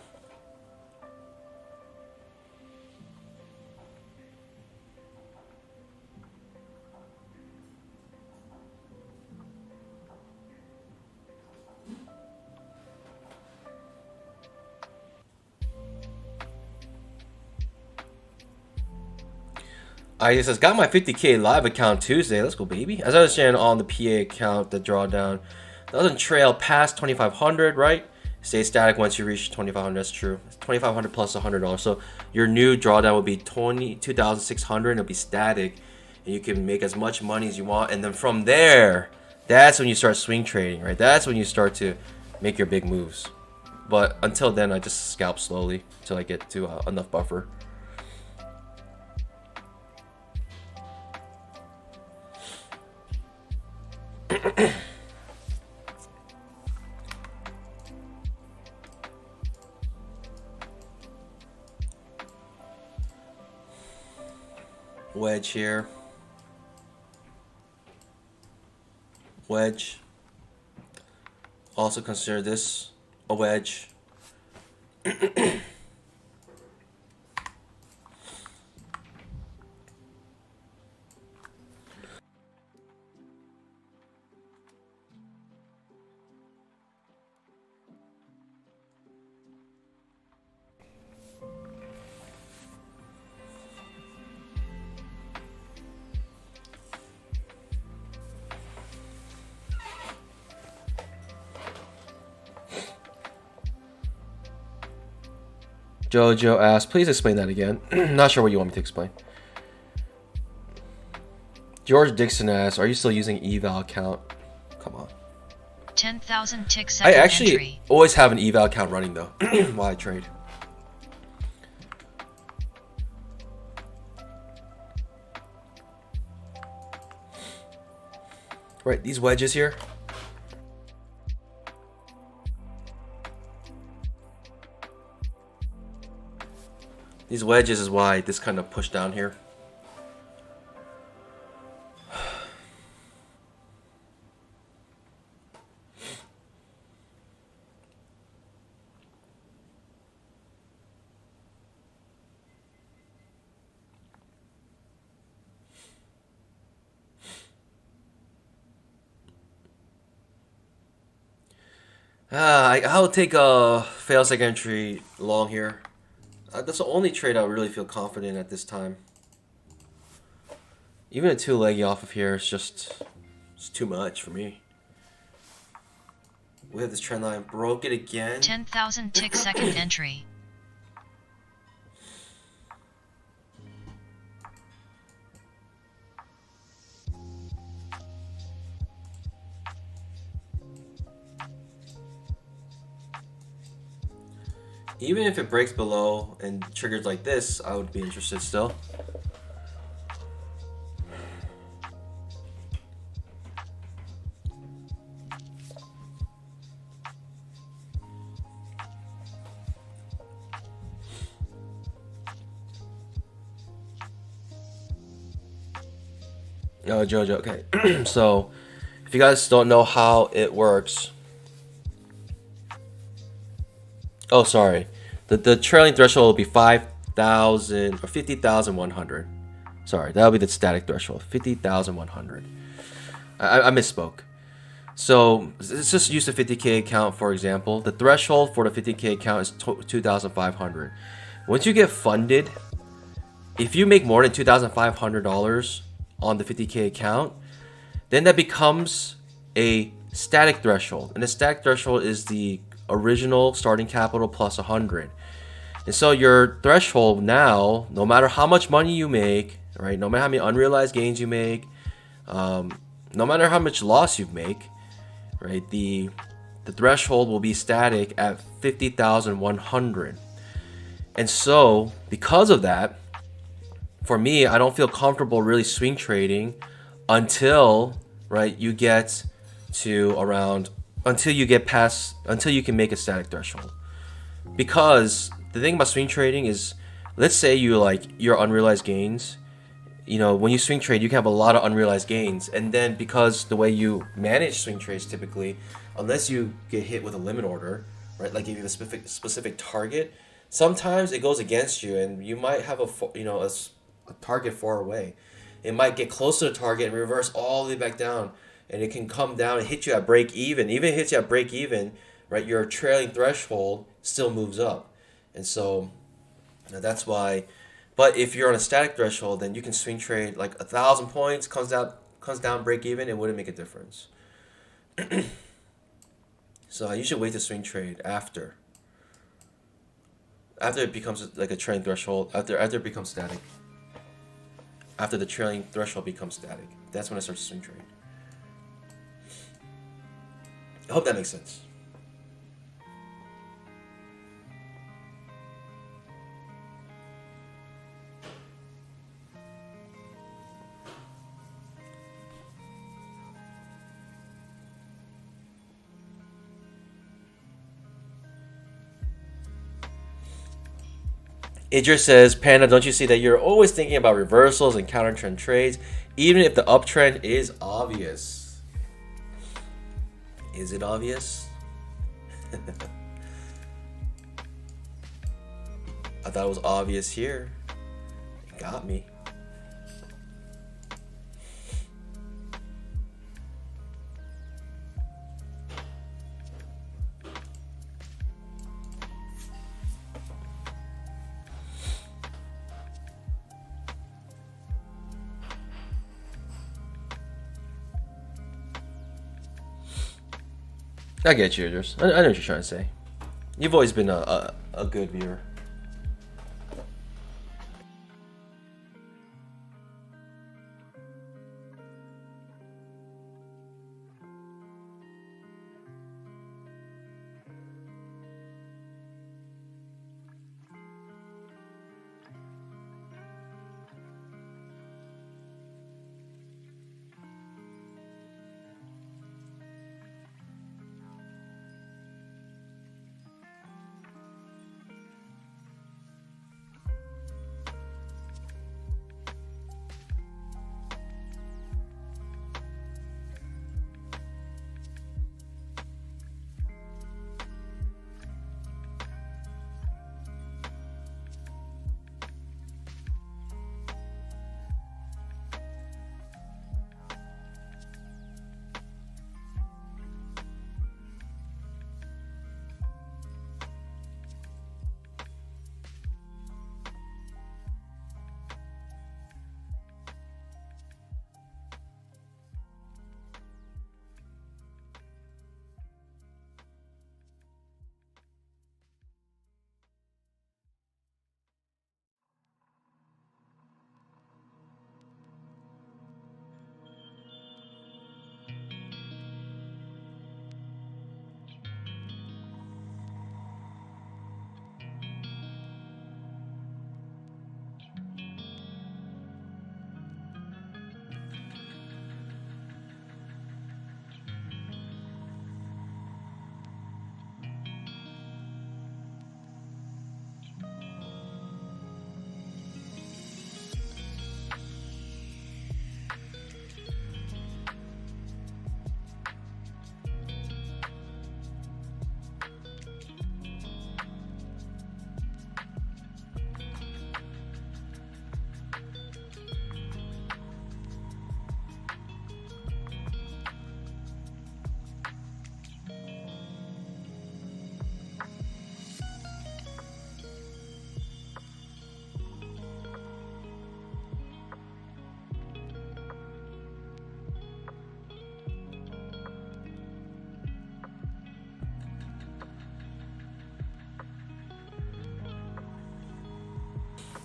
I says got my 50K live account Tuesday. Let's go, baby. As I understand on the PA account, the drawdown doesn't trail past 2,500, right? Stay static once you reach 2,500. That's true. 2,500 plus $100. So your new drawdown will be 22,600, and it'll be static, and you can make as much money as you want. And then from there, that's when you start swing trading, right? That's when you start to make your big moves. But until then, I just scalp slowly until I get to enough buffer. Wedge here. Wedge. Also consider this a wedge. Jojo asked, please explain that again. Not sure what you want me to explain. George Dixon asked, are you still using eval account? Come on. 10,000 tick second I actually entry. always have an eval account running though while I trade. Right, these wedges here. These wedges is why this kind of pushed down here. I'll take a fail second entry long here. That's the only trade I really feel confident at this time. Even a two leggy off of here is just it's too much for me. We have this trend line, broke it again. 10,000 tick second entry. Even if it breaks below and triggers like this, I would be interested still. Oh, Jojo, okay. So, if you guys don't know how it works. Oh, sorry. The trailing threshold will be 5,000 or 50,100. Sorry, that'll be the static threshold. 50,100. I misspoke. So let's just use the 50K account for example. The threshold for the 50K account is 2,500. Once you get funded, if you make more than $2,500 on the 50K account, then that becomes a static threshold. And the static threshold is the original starting capital plus 100. And so your threshold now, no matter how much money you make, right, no matter how many unrealized gains you make, no matter how much loss you make, right, the threshold will be static at 50,100. And so because of that, for me, I don't feel comfortable really swing trading until, right, you get to around, until you get past, until you can make a static threshold. Because the thing about swing trading is, let's say you like your unrealized gains, you know, when you swing trade, you can have a lot of unrealized gains. And then because the way you manage swing trades typically, unless you get hit with a limit order, right, like if you have a specific target, sometimes it goes against you and you might have a target far away. It might get close to the target and reverse all the way back down, and it can come down and hit you at break even. Even if it hits you at break even, right, your trailing threshold still moves up. And so that's why But if you're on a static threshold, then you can swing trade like 1,000 points, comes down, break even, it wouldn't make a difference. So you should wait to swing trade after it becomes like a trailing threshold, after it becomes static. After the trailing threshold becomes static, that's when it starts to swing trade. I hope that makes sense. Adhere says, Panda, don't you see that you're always thinking about reversals and counter trend trades, even if the uptrend is obvious? Is it obvious? I thought it was obvious here. It got me. I get you, Idris. I know what you're trying to say. You've always been a good viewer.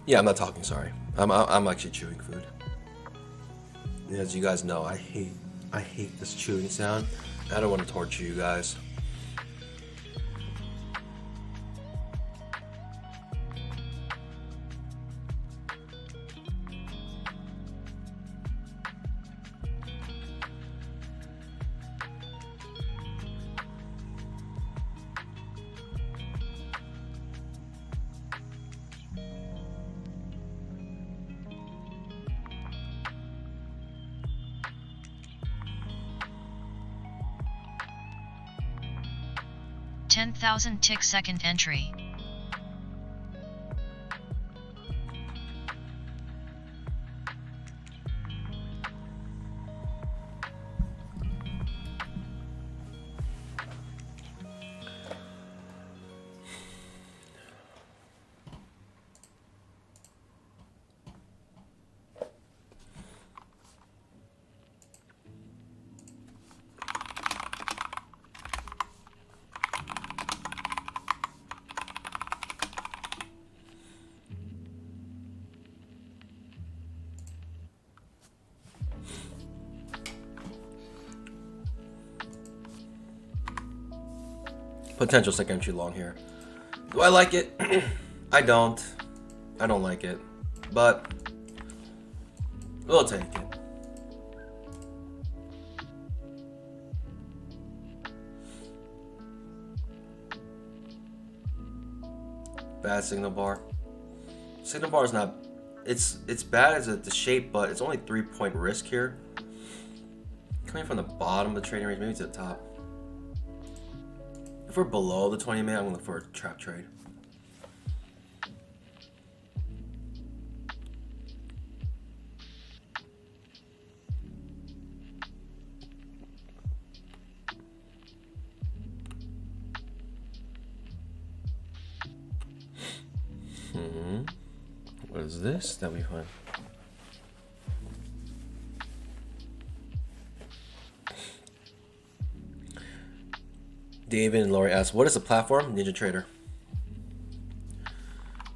Yeah, I'm not talking. Sorry, I'm actually chewing food. As you guys know, I hate this chewing sound. I don't want to torture you guys. $10,000 tick second entry. Potential second entry long here. Do I like it? I don't. I don't like it. But we'll take it. Bad signal bar. Signal bar is not. It's bad as the shape, but it's only 3-point risk here. Coming from the bottom of the trading range, maybe to the top. If we're below the 20-minute, I'm gonna look for a trap trade. What is this that we find? David and Lori asked, what is the platform? Ninja Trader.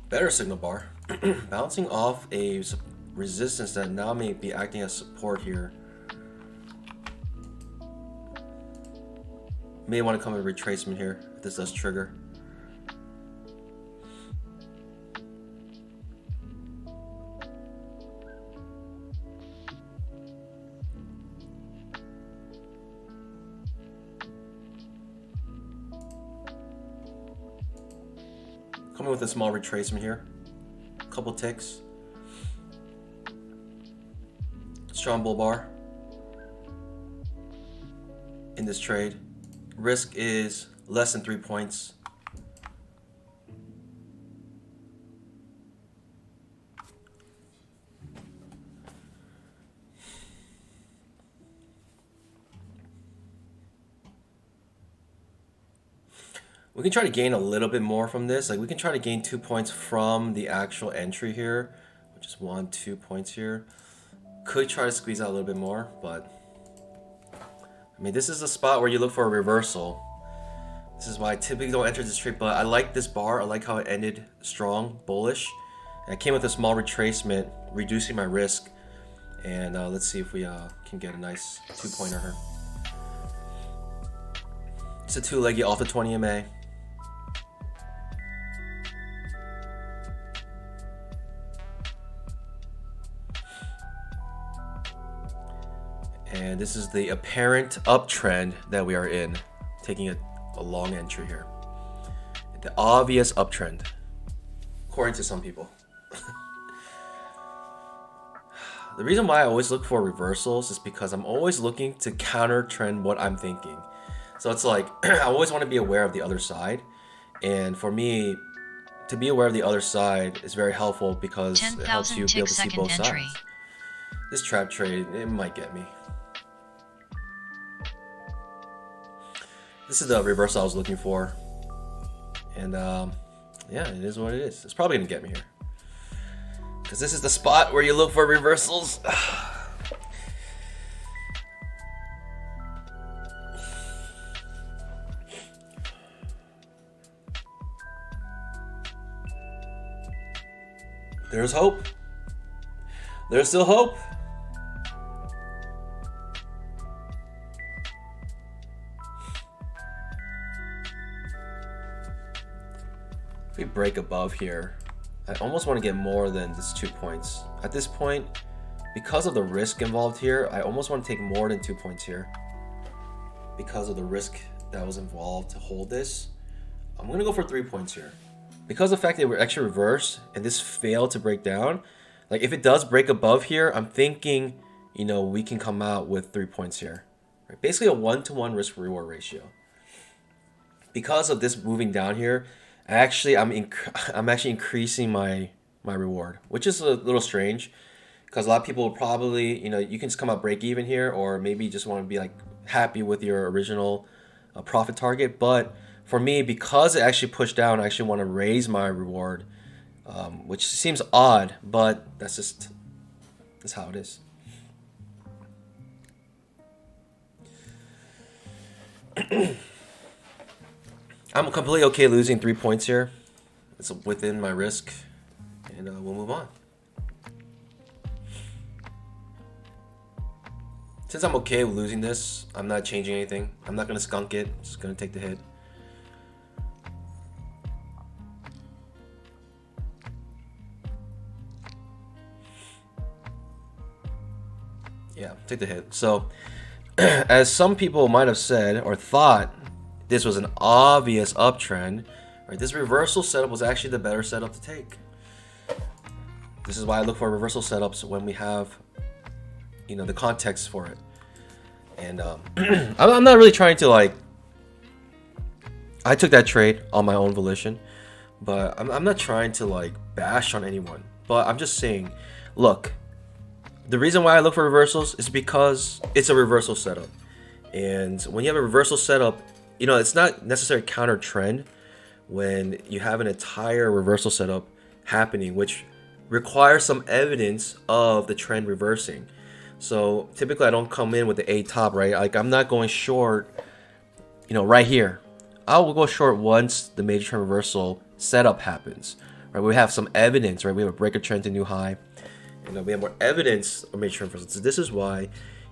Better signal bar. Bouncing off a resistance that now may be acting as support here. May want to come a retracement here if this does trigger. Coming with a small retracement here. Couple ticks. Strong bull bar in this trade. Risk is less than 3 points. We can try to gain a little bit more from this. Like we can try to gain 2 points from the actual entry here, which is 1-2 points here. Could try to squeeze out a little bit more, but I mean, this is a spot where you look for a reversal. This is why I typically don't enter this trade, but I like this bar. I like how it ended strong, bullish. And I came with a small retracement, reducing my risk. And let's see if we can get a nice 2-pointer here. It's a 2-leggy off the 20 MA. And this is the apparent uptrend that we are in, taking a long entry here. The obvious uptrend, according to some people. The reason why I always look for reversals is because I'm always looking to counter trend what I'm thinking. So it's like, I always want to be aware of the other side. And for me, to be aware of the other side is very helpful because it helps you be able to see both sides. This trap trade, it might get me. This is the reversal I was looking for. And yeah, it is what it is. It's probably gonna get me here. Because this is the spot where you look for reversals. There's hope. There's still hope. If we break above here, I almost want to get more than this 2 points. At this point, because of the risk involved here, I almost want to take more than 2 points here. Because of the risk that was involved to hold this, I'm going to go for 3 points here. Because of the fact that we're actually reversed and this failed to break down, like if it does break above here, I'm thinking, you know, we can come out with 3 points here. Right? Basically a 1-to-1 risk reward ratio. Because of this moving down here, I'm actually increasing my reward, which is a little strange because a lot of people will probably, you know, you can just come out break even here, or maybe you just want to be like happy with your original profit target. But for me, because it actually pushed down, I actually want to raise my reward, which seems odd, but that's how it is. I'm completely okay losing 3 points here. It's within my risk, and we'll move on. Since I'm okay with losing this, I'm not changing anything. I'm not gonna skunk it. Just gonna take the hit. Yeah, take the hit. So, as some people might have said or thought, this was an obvious uptrend. Right? This reversal setup was actually the better setup to take. This is why I look for reversal setups when we have, the context for it. And I'm not really trying to like. I took that trade on my own volition, but I'm not trying to like bash on anyone. But I'm just saying, look, the reason why I look for reversals is because it's a reversal setup. And when you have a reversal setup, it's not necessarily counter trend when you have an entire reversal setup happening, which requires some evidence of the trend reversing. So typically I don't come in with the A top, right? Like I'm not going short, right here. I will go short once the major trend reversal setup happens, right? We have some evidence, right? We have a breaker trend to new high. We have more evidence of major trend reversal. So this is why,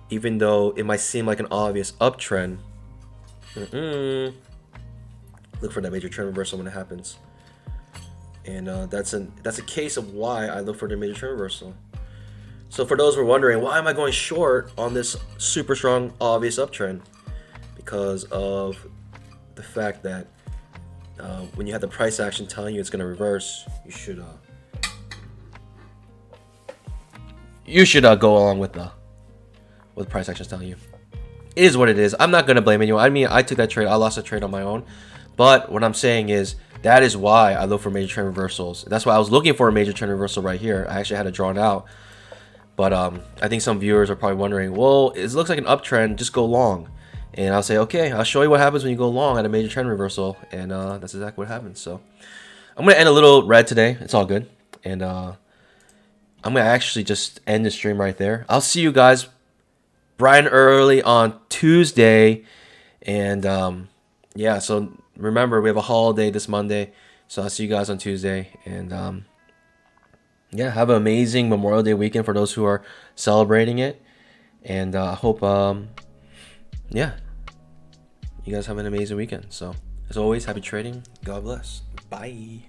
even though it might seem like an obvious uptrend, look for that major trend reversal when it happens. And that's a case of why I look for the major trend reversal. So for those who are wondering, why am I going short on this super strong obvious uptrend? Because of the fact that when you have the price action telling you it's going to reverse, you should go along with what the price action is telling you. It is what it is. I'm not going to blame anyone. I mean, I took that trade. I lost a trade on my own. But what I'm saying is that is why I look for major trend reversals. That's why I was looking for a major trend reversal right here. I actually had it drawn out. But I think some viewers are probably wondering, well, it looks like an uptrend. Just go long. And I'll say, okay, I'll show you what happens when you go long at a major trend reversal. And that's exactly what happens. So I'm going to end a little red today. It's all good. And I'm going to actually just end the stream right there. I'll see you guys bright and early on Tuesday. And yeah, so remember, we have a holiday this Monday. So I'll see you guys on Tuesday. And yeah, have an amazing Memorial Day weekend for those who are celebrating it. And I hope, yeah, you guys have an amazing weekend. So as always, happy trading. God bless. Bye.